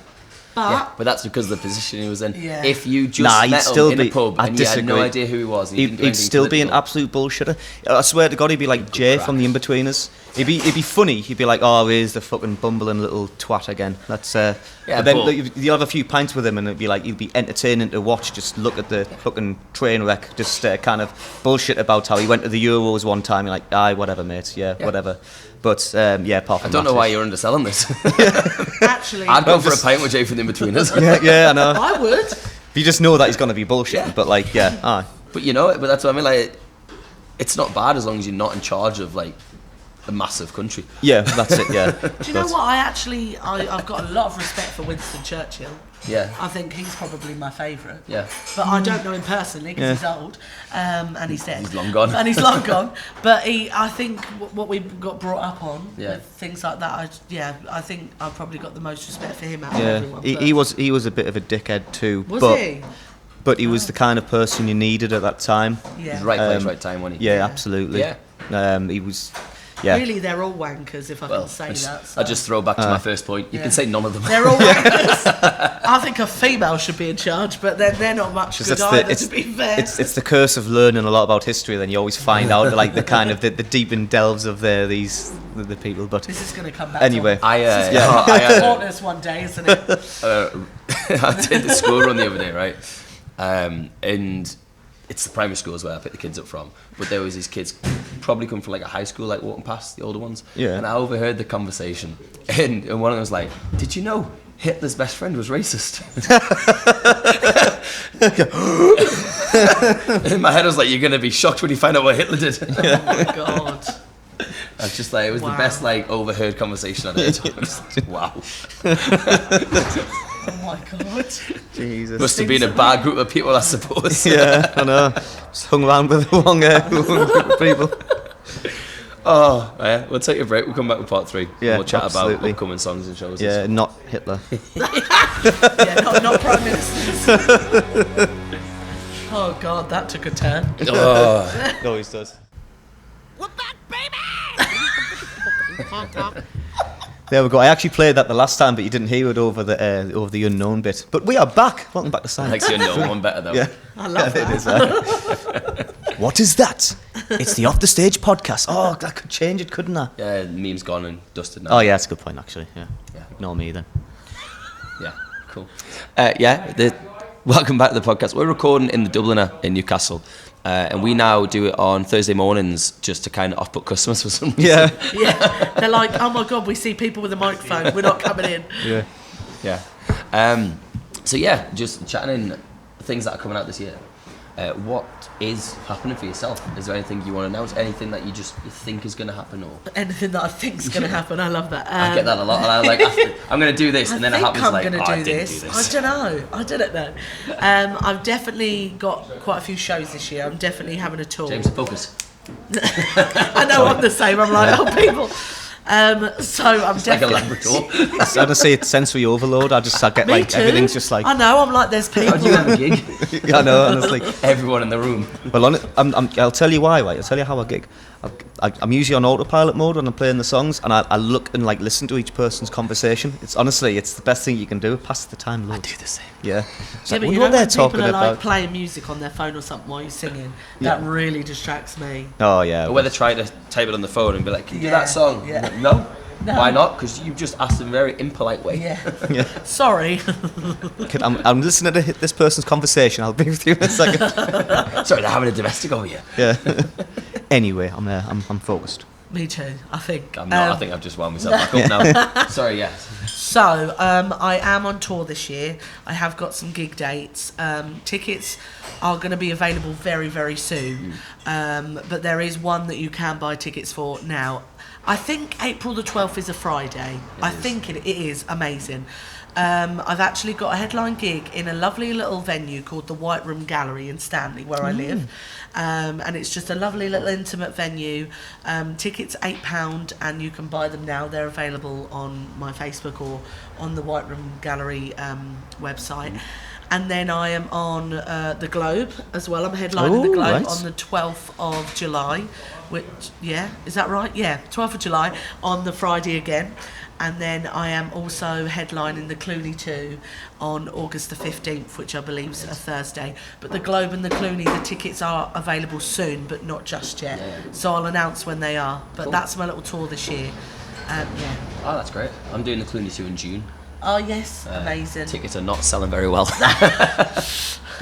Speaker 3: But that's because of the position he was in.
Speaker 4: Yeah.
Speaker 3: If you just met him in a pub and you had no idea who he was,
Speaker 2: he'd still be an absolute bullshitter. I swear to God, he'd be like Jay from the In-Betweeners. He'd be funny. He'd be like, oh, here's the fucking bumbling little twat again. That's but then you'll have a few pints with him, and it'd be like he'd be entertaining to watch. Just look at the fucking train wreck. Just kind of bullshit about how he went to the Euros one time. You're like, aye, whatever, mate. Yeah, whatever. But apart from
Speaker 3: I don't know why you're underselling this.
Speaker 4: Actually,
Speaker 3: I'd go for a pint with Jay from the In-Betweeners.
Speaker 2: yeah, I know.
Speaker 4: I would.
Speaker 2: You just know that he's going to be bullshitting, but like, aye.
Speaker 3: But you know it. But that's what I mean. Like, it's not bad as long as you're not in charge of like a massive country.
Speaker 2: Yeah, that's it. Yeah.
Speaker 4: Do you know what? I've got a lot of respect for Winston Churchill.
Speaker 3: Yeah.
Speaker 4: I think he's probably my favourite.
Speaker 3: Yeah.
Speaker 4: But I don't know him personally because he's old and he's dead.
Speaker 3: He's long gone.
Speaker 4: And he's long gone. But I think what we got brought up on with things like that, I think I've probably got the most respect for him out of everyone.
Speaker 2: He was a bit of a dickhead too.
Speaker 4: Was
Speaker 2: but,
Speaker 4: he?
Speaker 2: But he was the kind of person you needed at that time.
Speaker 4: Yeah.
Speaker 3: He's right place, right time, wasn't he?
Speaker 2: Yeah, absolutely.
Speaker 3: Yeah.
Speaker 2: He was. Yeah.
Speaker 4: Really, they're all wankers, if I can say that. So.
Speaker 3: I'll just throw back to my first point. You can say none of them.
Speaker 4: They're all wankers. I think a female should be in charge, but they're not much good either, to be fair.
Speaker 2: It's the curse of learning a lot about history. Then you always find out like the kind of the deep in delves of the people. But
Speaker 4: this is going to come back.
Speaker 2: Anyway,
Speaker 4: I haunt us one day, isn't it?
Speaker 3: I did the school run the other day, right? And it's the primary schools where I pick the kids up from, but there was these kids probably come from like a high school, like walking past the older ones, and I overheard the conversation, and one of them was like, did you know Hitler's best friend was racist? In my head I was like, you're going to be shocked when you find out what Hitler did.
Speaker 4: Oh my God.
Speaker 3: I was just like, it was the best like overheard conversation I'd heard. Wow.
Speaker 4: Oh my God.
Speaker 2: Jesus.
Speaker 3: Must have been a bad group of people, I suppose.
Speaker 2: Yeah, I know. Just hung around with the wrong group of people.
Speaker 3: Oh, yeah. We'll take a break. We'll come back with part 3.
Speaker 2: Yeah,
Speaker 3: We'll chat
Speaker 2: absolutely.
Speaker 3: about upcoming songs and shows.
Speaker 2: Yeah, not Hitler.
Speaker 4: Yeah, not prime ministers. Oh God, that took a turn.
Speaker 3: Oh.
Speaker 2: It always does.
Speaker 8: We're back, baby!
Speaker 2: There we go. I actually played that the last time, but you didn't hear it over the unknown bit. But we are back. Welcome back to
Speaker 3: I
Speaker 2: Science.
Speaker 3: like the unknown one better though.
Speaker 2: Yeah,
Speaker 4: I love that.
Speaker 2: It is. What is that? It's the Off the Stage podcast. Oh, I could change it, couldn't I?
Speaker 3: Yeah, the meme's gone and dusted now.
Speaker 2: Oh yeah, that's a good point actually. Yeah.
Speaker 3: Yeah.
Speaker 2: Ignore me then.
Speaker 3: Yeah, cool. Welcome back to the podcast. We're recording in the Dubliner in Newcastle, and we now do it on Thursday mornings just to kind of off-put customers for some reason.
Speaker 2: Yeah.
Speaker 4: Yeah, they're like, oh my God, we see people with a microphone. We're not coming in.
Speaker 2: Yeah.
Speaker 3: Yeah. So yeah, just chatting in things that are coming out this year. What is happening for yourself? Is there anything you want to announce? Anything that you think is going to happen? Or
Speaker 4: Anything that I think is going to happen. I love that.
Speaker 3: I get that a lot. And I'm like, I'm going to do this, and then it happens.
Speaker 4: I'm
Speaker 3: like,
Speaker 4: going to
Speaker 3: I
Speaker 4: do
Speaker 3: didn't
Speaker 4: this.
Speaker 3: do this.
Speaker 4: I don't know. I don't know. I've definitely got quite a few shows this year. I'm definitely having a tour.
Speaker 3: James, focus.
Speaker 4: I know I'm the same. I'm like, oh, people. So I'm
Speaker 3: It's like a
Speaker 4: definitely.
Speaker 3: Labrador.
Speaker 2: I don't say it's sensory overload. I get
Speaker 4: Me
Speaker 2: like
Speaker 4: too.
Speaker 2: everything's just like.
Speaker 4: I know. I'm like, there's people.
Speaker 3: How do you have a gig?
Speaker 2: I know, honestly.
Speaker 3: Everyone in the room.
Speaker 2: Well, I'll tell you why. Right? I'll tell you how I gig. I'm usually on autopilot mode when I'm playing the songs, and I look and like listen to each person's conversation. It's honestly, it's the best thing you can do. Pass the time.
Speaker 3: I
Speaker 2: Loads.
Speaker 3: do the same.
Speaker 2: Yeah. It's
Speaker 4: Yeah,
Speaker 2: like,
Speaker 4: but
Speaker 2: wonder
Speaker 4: you
Speaker 2: what
Speaker 4: know
Speaker 2: they're
Speaker 4: when people
Speaker 2: talking
Speaker 4: are like
Speaker 2: about.
Speaker 4: playing music on their phone or something while you're singing, that really distracts me.
Speaker 2: Oh yeah.
Speaker 3: Or whether try to type it on the phone and be like, can you do
Speaker 4: Yeah,
Speaker 3: that song?
Speaker 4: yeah.
Speaker 3: Like, no.
Speaker 4: No.
Speaker 3: Why not? Because you just asked in a very impolite way.
Speaker 4: Yeah. Sorry.
Speaker 2: I'm listening to this person's conversation. I'll be with you in a second.
Speaker 3: Sorry, they're having a domestic over here.
Speaker 2: Yeah. Anyway, I'm focused.
Speaker 4: Me too, I think.
Speaker 3: I'm not. I think I've just wound myself back up now. Sorry, yes.
Speaker 4: So, I am on tour this year. I have got some gig dates. Tickets are going to be available very, very soon. But there is one that you can buy tickets for now. I think April the 12th is a Friday. I think it is amazing. I've actually got a headline gig in a lovely little venue called the White Room Gallery in Stanley, where I live. And it's just a lovely little intimate venue. Tickets £8 and you can buy them now. They're available on my Facebook or on the White Room Gallery website. And then I am on the Globe as well. I'm headlining the
Speaker 2: Oh,
Speaker 4: Globe
Speaker 2: right.
Speaker 4: on the 12th of July. Which, yeah, is that right? Yeah, 12th of July on the Friday again. And then I am also headlining the Clooney 2 on August the 15th, which I believe is a Thursday. But the Globe and the Clooney, the tickets are available soon, but not just yet. So I'll announce when they are. But that's my little tour this year. Yeah.
Speaker 3: Oh, that's great. I'm doing the Clooney 2 in June.
Speaker 4: Oh, yes, amazing.
Speaker 3: Tickets are not selling very well.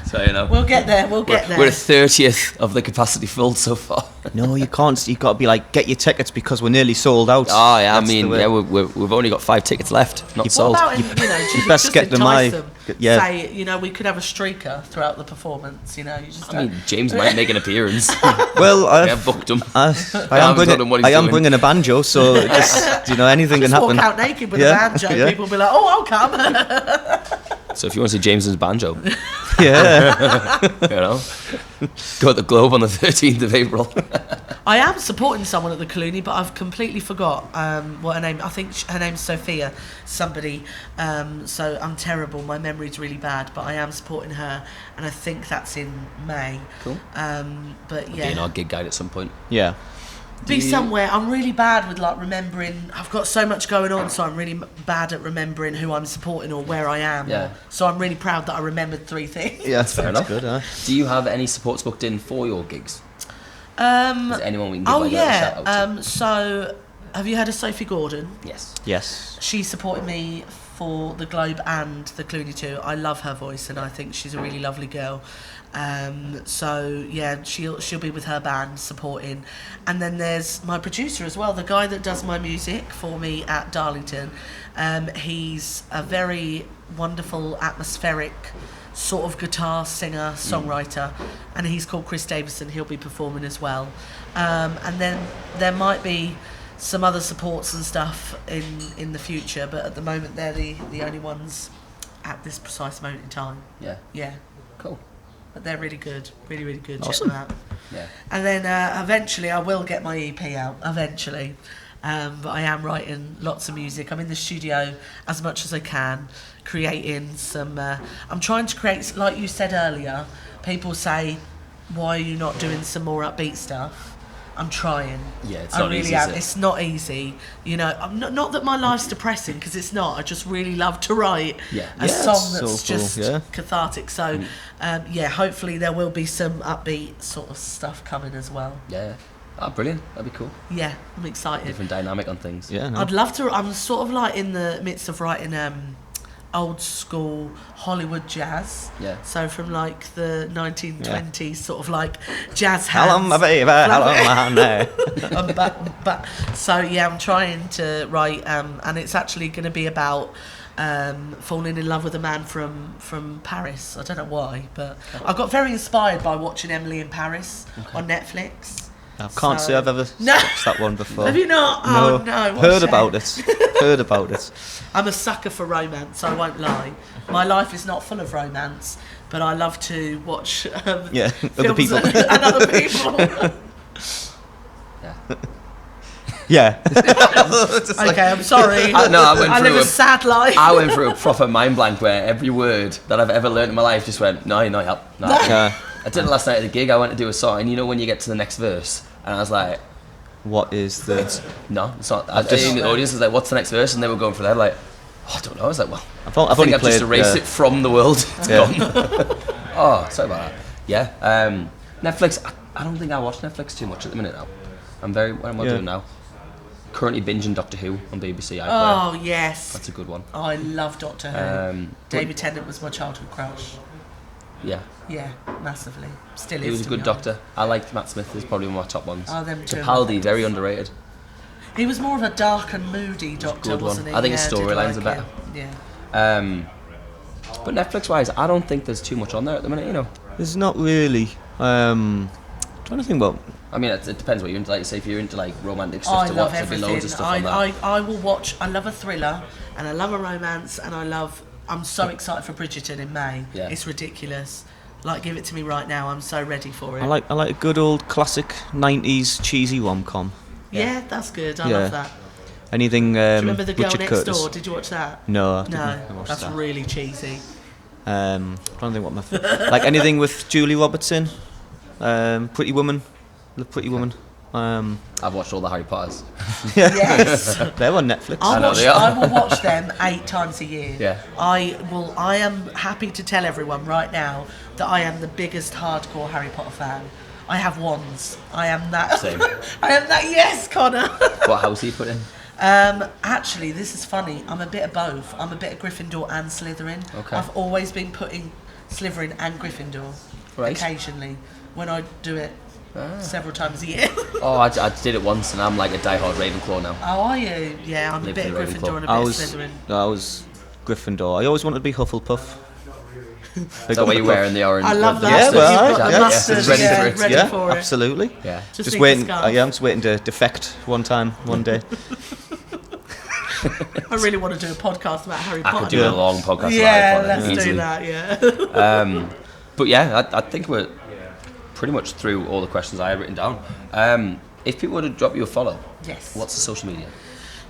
Speaker 3: So, you know.
Speaker 4: We'll get there, we'll get there.
Speaker 3: We're a 30th of the capacity filled so far.
Speaker 2: No, you can't. You've got to be like, get your tickets because we're nearly sold out.
Speaker 3: Oh, yeah,
Speaker 2: That's
Speaker 3: I mean,
Speaker 2: the way.
Speaker 3: yeah, we've only got 5 tickets left, not
Speaker 4: What
Speaker 3: sold.
Speaker 4: about, just,
Speaker 2: best
Speaker 4: just
Speaker 2: get them
Speaker 4: entice
Speaker 2: high.
Speaker 4: them.
Speaker 2: Yeah.
Speaker 4: Say, we could have a streaker throughout the performance, you just
Speaker 3: I mean, James might make an appearance.
Speaker 2: Well,
Speaker 3: Yeah, booked him.
Speaker 2: I
Speaker 3: haven't told him what he's
Speaker 2: am
Speaker 3: doing.
Speaker 2: bringing a banjo, so just, anything can
Speaker 4: just
Speaker 2: happen.
Speaker 4: walk out naked with
Speaker 2: Yeah,
Speaker 4: a banjo.
Speaker 2: yeah.
Speaker 4: People will be like, oh, I'll come.
Speaker 3: So if you want to see James's banjo,
Speaker 2: Yeah.
Speaker 3: go at the Globe on the 13th of April.
Speaker 4: I am supporting someone at the Clooney, but I've completely forgot what her name. I think her name's Sophia, somebody. So I'm terrible. My memory's really bad, but I am supporting her, and I think that's in May.
Speaker 3: Cool.
Speaker 4: But
Speaker 3: Be in
Speaker 4: yeah,
Speaker 3: our gig guide at some point.
Speaker 2: Yeah.
Speaker 4: be somewhere. I'm really bad with remembering. I've got so much going on, so I'm really bad at remembering who I'm supporting or where I am.
Speaker 3: Yeah.
Speaker 4: So I'm really proud that I remembered 3 things.
Speaker 2: Yeah, that's
Speaker 3: Fair enough.
Speaker 2: good, huh?
Speaker 3: Do you have any supports booked in for your gigs? Is there anyone we can give
Speaker 4: Oh
Speaker 3: like, a little shout
Speaker 4: yeah.
Speaker 3: out to?
Speaker 4: So have you heard of Sophie Gordon?
Speaker 3: Yes.
Speaker 2: Yes.
Speaker 4: She supported me for the Globe and the Clooney 2. I love her voice and I think she's a really lovely girl. So yeah, she'll be with her band supporting. And then there's my producer as well, the guy that does my music for me at Darlington. He's a very wonderful, atmospheric sort of guitar singer, songwriter, and he's called Chris Davison. He'll be performing as well. And then there might be some other supports and stuff in the future, but at the moment they're the only ones at this precise moment in time.
Speaker 3: Yeah.
Speaker 4: Yeah,
Speaker 3: Cool.
Speaker 4: but they're really good, really good.
Speaker 2: Awesome.
Speaker 4: Check them out.
Speaker 3: Yeah.
Speaker 4: And then eventually I will get my EP out, eventually. But I am writing lots of music. I'm in the studio as much as I can, creating some... I'm trying to create, like you said earlier, people say, why are you not doing some more upbeat stuff? I'm trying.
Speaker 3: Yeah, it's
Speaker 4: I
Speaker 3: not
Speaker 4: really
Speaker 3: easy,
Speaker 4: am.
Speaker 3: is it?
Speaker 4: It's not easy. I'm not that my life's depressing, because it's not. I just really love to write
Speaker 3: Yeah.
Speaker 4: a
Speaker 2: Yeah,
Speaker 4: song
Speaker 2: it's
Speaker 4: that's
Speaker 2: soulful,
Speaker 4: just
Speaker 2: yeah.
Speaker 4: cathartic. So, yeah, hopefully there will be some upbeat sort of stuff coming as well.
Speaker 3: Yeah. Oh, brilliant. That'd be cool.
Speaker 4: Yeah, I'm excited.
Speaker 3: Different dynamic on things.
Speaker 2: Yeah. No.
Speaker 4: I'd love to. I'm sort of like in the midst of writing old school Hollywood jazz.
Speaker 3: Yeah.
Speaker 4: So from like the 1920s, sort of like jazz hands.
Speaker 2: Hello, my baby. Hello, my honey.
Speaker 4: So yeah, I'm trying to write, and it's actually going to be about falling in love with a man from Paris. I don't know why, but I got very inspired by watching Emily in Paris on Netflix.
Speaker 2: I can't say I've ever
Speaker 4: No.
Speaker 2: watched that one before.
Speaker 4: Have you not?
Speaker 2: No.
Speaker 4: Oh no! what a
Speaker 2: Heard
Speaker 4: shame.
Speaker 2: about it. Heard about it.
Speaker 4: I'm a sucker for romance. I won't lie. My life is not full of romance, but I love to watch
Speaker 2: Yeah,
Speaker 4: films
Speaker 2: other people.
Speaker 4: and other people.
Speaker 2: Yeah.
Speaker 4: Okay, I'm sorry.
Speaker 3: I
Speaker 4: live a sad life.
Speaker 3: I went through a proper mind blank where every word that I've ever learned in my life just went, no, you're not help. No.
Speaker 2: Yeah.
Speaker 3: I did it last night at the gig. I went to do a song, and you know when you get to the next verse, and I was like,
Speaker 2: What is the?
Speaker 3: no, it's not. The audience was like, what's the next verse? And they were going for that, like, oh, I don't know. I was like, well,
Speaker 2: I've
Speaker 3: I think
Speaker 2: only
Speaker 3: I've just
Speaker 2: played.
Speaker 3: erased it from the world. It's
Speaker 2: Yeah.
Speaker 3: gone. Oh, sorry about that. Yeah. Netflix. I don't think I watch Netflix too much at the minute now. What am I doing now? Currently binging Doctor Who on BBC iPlayer.
Speaker 4: Oh yes,
Speaker 3: That's a good one.
Speaker 4: I love Doctor Who. David Tennant was my childhood crush.
Speaker 3: Yeah.
Speaker 4: Yeah, massively. Still is.
Speaker 3: He was a
Speaker 4: to
Speaker 3: good
Speaker 4: be honest.
Speaker 3: doctor. I liked Matt Smith. He's probably one of my top ones.
Speaker 4: Oh, them two.
Speaker 3: Capaldi, very underrated.
Speaker 4: He was more of a dark and moody doctor,
Speaker 3: good one.
Speaker 4: wasn't he?
Speaker 3: I think his
Speaker 4: Yeah, did
Speaker 3: storylines
Speaker 4: like
Speaker 3: are better.
Speaker 4: him. Yeah.
Speaker 3: But Netflix-wise, I don't think there's too much on there at the minute. You know,
Speaker 2: There's not really. Trying to think about.
Speaker 3: I mean, it depends what you're into. Like, say if you're into like romantic stuff
Speaker 4: I
Speaker 3: to
Speaker 4: love
Speaker 3: watch, there'll be
Speaker 4: everything.
Speaker 3: loads of stuff on that.
Speaker 4: I will watch. I love a thriller, and I love a romance, and I'm so excited for Bridgerton in May.
Speaker 3: Yeah.
Speaker 4: It's ridiculous. Like, give it to me right now. I'm so ready for it.
Speaker 2: I like a good old classic '90s cheesy rom-com.
Speaker 4: Yeah, that's good. I
Speaker 2: Yeah.
Speaker 4: love that.
Speaker 2: Anything.
Speaker 4: Do you remember The Girl
Speaker 2: Richard
Speaker 4: Next
Speaker 2: Curtis.
Speaker 4: Door? Did you watch that?
Speaker 2: No, I didn't.
Speaker 4: No,
Speaker 2: I watched
Speaker 4: that's
Speaker 2: that.
Speaker 4: really cheesy.
Speaker 2: Trying to think what my like anything with Julie Roberts in. Pretty Woman. The Pretty Woman.
Speaker 3: I've watched all the Harry Potters.
Speaker 4: Yes.
Speaker 2: They're on Netflix.
Speaker 4: I will watch them 8 times a year.
Speaker 3: Yeah.
Speaker 4: I am happy to tell everyone right now that I am the biggest hardcore Harry Potter fan. I have wands. I am that.
Speaker 3: Same.
Speaker 4: I am that. Yes, Connor.
Speaker 3: What house are you put in?
Speaker 4: Actually, this is funny. I'm a bit of both. I'm a bit of Gryffindor and Slytherin.
Speaker 3: Okay.
Speaker 4: I've always been putting Slytherin and Gryffindor.
Speaker 3: Right.
Speaker 4: Occasionally, when I do it several times a year.
Speaker 3: Oh, I did it once, and I'm like a diehard Ravenclaw now.
Speaker 4: Oh, are you? Yeah, I'm a
Speaker 3: Live
Speaker 4: bit
Speaker 3: for
Speaker 4: of
Speaker 3: the
Speaker 4: Gryffindor and a bit
Speaker 2: I
Speaker 4: of
Speaker 2: was
Speaker 4: Slytherin.
Speaker 2: I was Gryffindor. I always wanted to be Hufflepuff.
Speaker 3: Is that why you're wearing the orange?
Speaker 4: I love
Speaker 3: the
Speaker 4: that.
Speaker 2: Yeah,
Speaker 3: mustard?
Speaker 2: well,
Speaker 4: You've got
Speaker 2: yeah,
Speaker 4: the mustard,
Speaker 3: it's ready
Speaker 4: yeah,
Speaker 3: for it.
Speaker 4: ready
Speaker 2: Yeah,
Speaker 4: for it.
Speaker 2: absolutely.
Speaker 3: Yeah.
Speaker 4: Just
Speaker 2: Just
Speaker 4: need
Speaker 2: waiting.
Speaker 4: the scarf.
Speaker 2: I'm just waiting to defect one day.
Speaker 4: I really want to do a podcast about Harry
Speaker 3: I
Speaker 4: Potter.
Speaker 3: could do a long podcast
Speaker 4: Yeah,
Speaker 3: about Harry Potter,
Speaker 4: let's
Speaker 3: easily.
Speaker 4: do that. Yeah.
Speaker 3: But yeah, I think we're pretty much through all the questions I had written down. If people were to drop you a follow,
Speaker 4: Yes.
Speaker 3: what's the social media?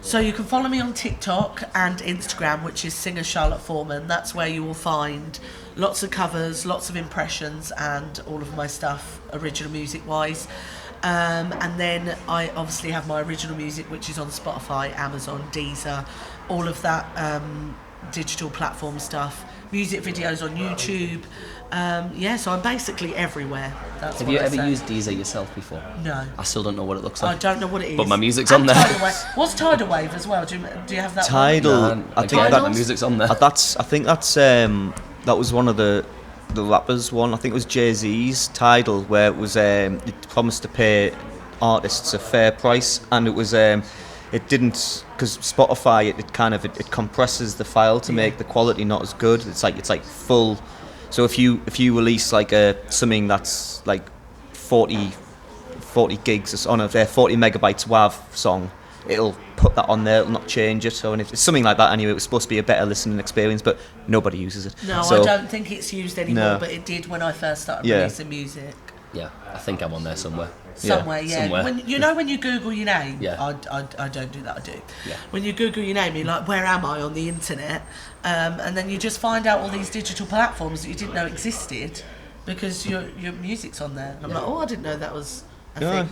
Speaker 4: So you can follow me on TikTok and Instagram, which is singer Charlotte Forman. That's where you will find lots of covers, lots of impressions, and all of my stuff, original music-wise. And then I obviously have my original music, which is on Spotify, Amazon, Deezer, all of that digital platform stuff. Music videos on YouTube. So I'm basically everywhere. That's
Speaker 3: Have
Speaker 4: what
Speaker 3: you
Speaker 4: I
Speaker 3: ever
Speaker 4: say.
Speaker 3: used Deezer yourself before?
Speaker 4: No.
Speaker 3: I still don't know what it looks
Speaker 4: I
Speaker 3: like.
Speaker 4: don't know what it is.
Speaker 3: But my music's
Speaker 4: And
Speaker 3: on there.
Speaker 4: Tidal Wave. What's Tidal Wave as well? Do you have that?
Speaker 2: Tidal.
Speaker 3: No,
Speaker 2: I think
Speaker 3: again,
Speaker 2: that
Speaker 3: my music's on there.
Speaker 2: I think that's that was one of the rappers one. I think it was Jay-Z's Tidal, where it was it promised to pay artists a fair price, and it was it didn't, because Spotify it compresses the file to make the quality not as good. It's like full. So if you release like something that's like 40 gigs on a 40 megabytes WAV song, it'll put that on there, it'll not change it. So, and if it's something like that anyway, it was supposed to be a better listening experience, but nobody uses it.
Speaker 4: No,
Speaker 2: So,
Speaker 4: I don't think it's used anymore,
Speaker 2: No.
Speaker 4: but it did when I first started
Speaker 2: Yeah.
Speaker 4: releasing music.
Speaker 3: Yeah, I think I'm on there somewhere.
Speaker 4: Somewhere, yeah.
Speaker 3: somewhere.
Speaker 4: When you Google your name,
Speaker 3: Yeah.
Speaker 4: I don't do that. I do.
Speaker 3: Yeah.
Speaker 4: When you Google your name, you're like, where am I on the internet? And then you just find out all these digital platforms that you didn't know existed because your music's on there. And I'm like, oh, I didn't know that was a
Speaker 2: Yeah.
Speaker 4: thing.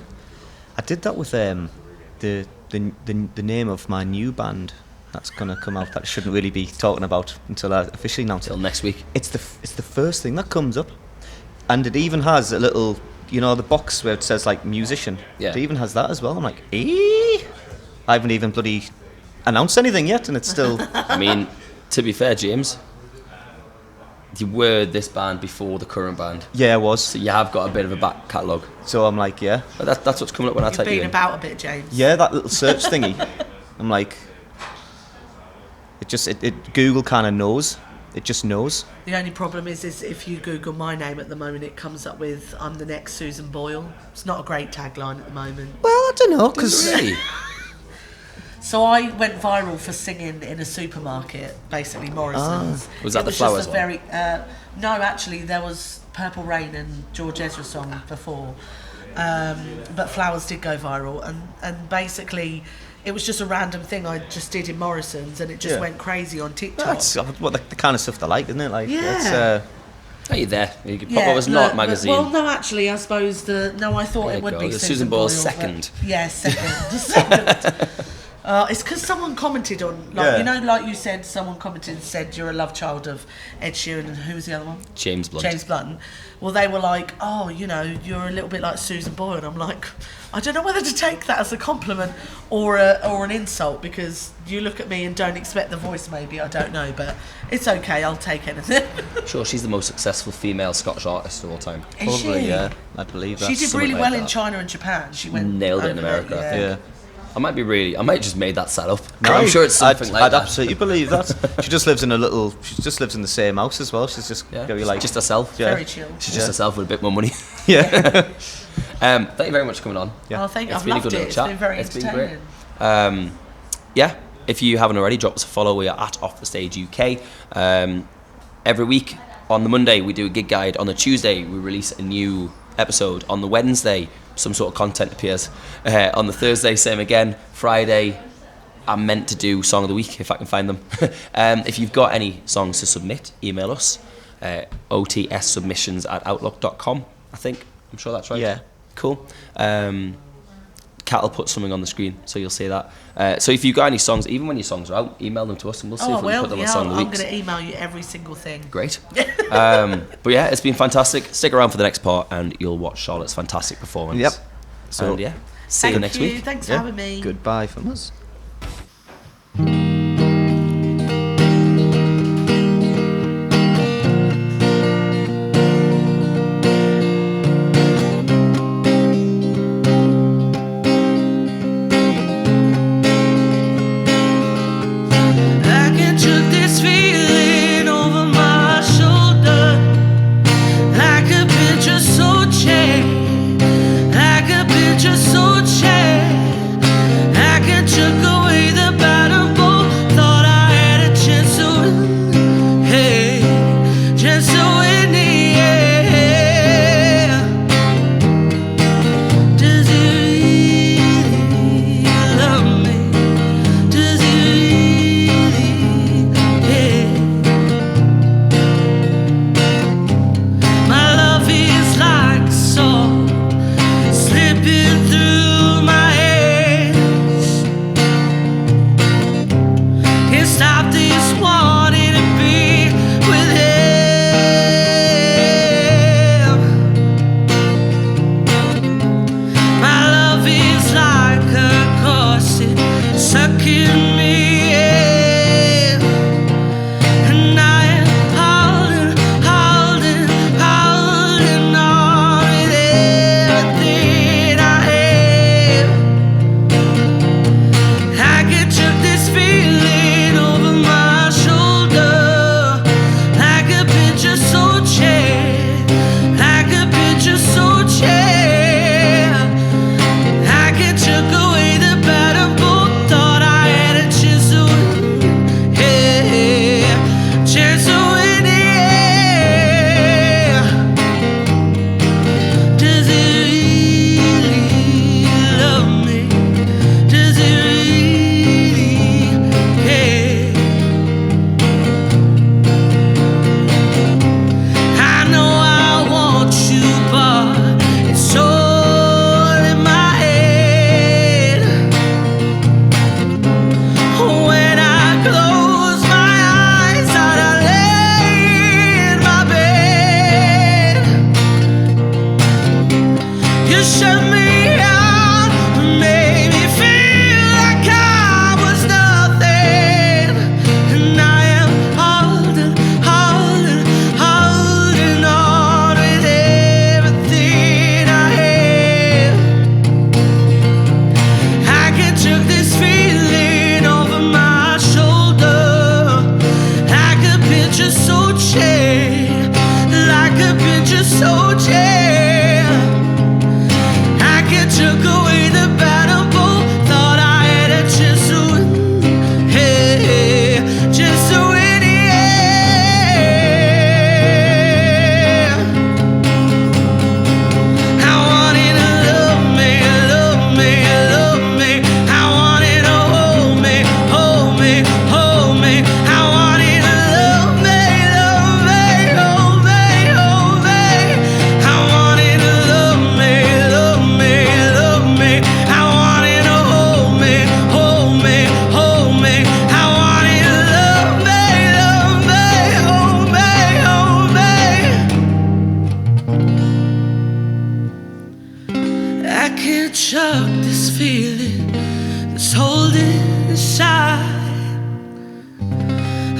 Speaker 2: I did that with the name of my new band that's gonna come out that I shouldn't really be talking about until I officially announce
Speaker 3: Till
Speaker 2: it.
Speaker 3: next week.
Speaker 2: It's the first thing that comes up, and it even has a little, the box where it says like musician.
Speaker 3: Yeah.
Speaker 2: It even has that as well. I'm like, I haven't even bloody announced anything yet, and it's still.
Speaker 3: I mean, to be fair, James, you were this band before the current band,
Speaker 2: Yeah, I was.
Speaker 3: so you have got a bit of a back catalogue.
Speaker 2: So I'm like, yeah,
Speaker 3: But that's what's coming up when I
Speaker 4: You've
Speaker 3: type you
Speaker 4: been
Speaker 3: in.
Speaker 4: about a bit, James.
Speaker 2: yeah, that little search thingy. I'm like, Google kind of knows. It just knows.
Speaker 4: The only problem is if you Google my name at the moment, it comes up with "I'm the next Susan Boyle." It's not a great tagline at the moment.
Speaker 2: Well, I don't know, because
Speaker 3: Really?
Speaker 4: So I went viral for singing in a supermarket, basically Morrison's.
Speaker 3: Was that
Speaker 4: It
Speaker 3: the
Speaker 4: just
Speaker 3: Flowers
Speaker 4: a
Speaker 3: one?
Speaker 4: very no, actually there was Purple Rain and George Ezra song before, but Flowers did go viral, and basically it was just a random thing I just did in Morrison's, and it just
Speaker 2: Yeah.
Speaker 4: went crazy on TikTok.
Speaker 2: that's what the kind of stuff they like, isn't it? Like,
Speaker 4: Yeah.
Speaker 2: it's,
Speaker 3: Are you there? You could pop up as Not magazine.
Speaker 4: Well, no, actually, I suppose I thought
Speaker 3: There
Speaker 4: it
Speaker 3: you
Speaker 4: would
Speaker 3: go.
Speaker 4: be
Speaker 3: The
Speaker 4: Susan
Speaker 3: Susan Boyle's
Speaker 4: Boyle, but-
Speaker 3: second.
Speaker 4: Yeah, second. Second. It's because someone commented on,
Speaker 2: Yeah.
Speaker 4: like you said, someone commented and said you're a love child of Ed Sheeran, and who was the other one?
Speaker 3: James Blunt.
Speaker 4: James Blunt. Well, they were like, oh, you're a little bit like Susan Boyle. And I'm like, I don't know whether to take that as a compliment or an insult, because you look at me and don't expect the voice, maybe, I don't know, but it's okay, I'll take anything.
Speaker 3: Sure, she's the most successful female Scottish artist of all time.
Speaker 4: Is
Speaker 2: probably,
Speaker 4: she?
Speaker 2: yeah, I believe that.
Speaker 4: She did
Speaker 3: something
Speaker 4: really
Speaker 3: like
Speaker 4: well in
Speaker 3: that.
Speaker 4: China and Japan. She went
Speaker 3: Nailed it in
Speaker 4: over there,
Speaker 3: America, I think.
Speaker 2: Yeah.
Speaker 3: I might just made that set up. I'm sure it's something like
Speaker 2: I'd
Speaker 3: that.
Speaker 2: absolutely believe that. She just lives in the same house as well. She's just
Speaker 3: Yeah.
Speaker 2: very like
Speaker 3: just herself.
Speaker 2: Yeah.
Speaker 4: Very chill.
Speaker 3: She's just herself with a bit more money.
Speaker 2: Yeah.
Speaker 3: Thank you very much for coming on.
Speaker 4: Oh, thank you.
Speaker 3: It's
Speaker 4: I've
Speaker 3: been a
Speaker 4: loved
Speaker 3: good
Speaker 4: it.
Speaker 3: little
Speaker 4: It's
Speaker 3: chat.
Speaker 4: been very
Speaker 3: It's been
Speaker 4: entertaining.
Speaker 3: great. Yeah, if you haven't already, drop us a follow. We are at Off the Stage UK. Every week on the Monday we do a gig guide. On the Tuesday we release a new episode. On the Wednesday some sort of content appears. On the Thursday same again. Friday I'm meant to do Song of the Week if I can find them. If you've got any songs to submit, email us. otssubmissions@outlook.com, I think. I'm sure that's right.
Speaker 2: Yeah.
Speaker 3: Cool. Kat will put something on the screen, so you'll see that. So if you've got any songs, even when your songs are out, email them to us and we'll see
Speaker 4: Oh,
Speaker 3: if we can put them on Song of the
Speaker 4: I'm
Speaker 3: Week.
Speaker 4: going to email you every single thing.
Speaker 3: Great. But yeah, it's been fantastic. Stick around for the next part and you'll watch Charlotte's fantastic performance.
Speaker 2: Yep.
Speaker 3: So yeah, see you next week.
Speaker 4: Thanks for
Speaker 2: Yeah.
Speaker 4: having me.
Speaker 2: Goodbye from us.
Speaker 8: I can took this feeling over my shoulder, like a picture so chained, like a picture so chained. I can took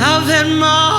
Speaker 8: I've had my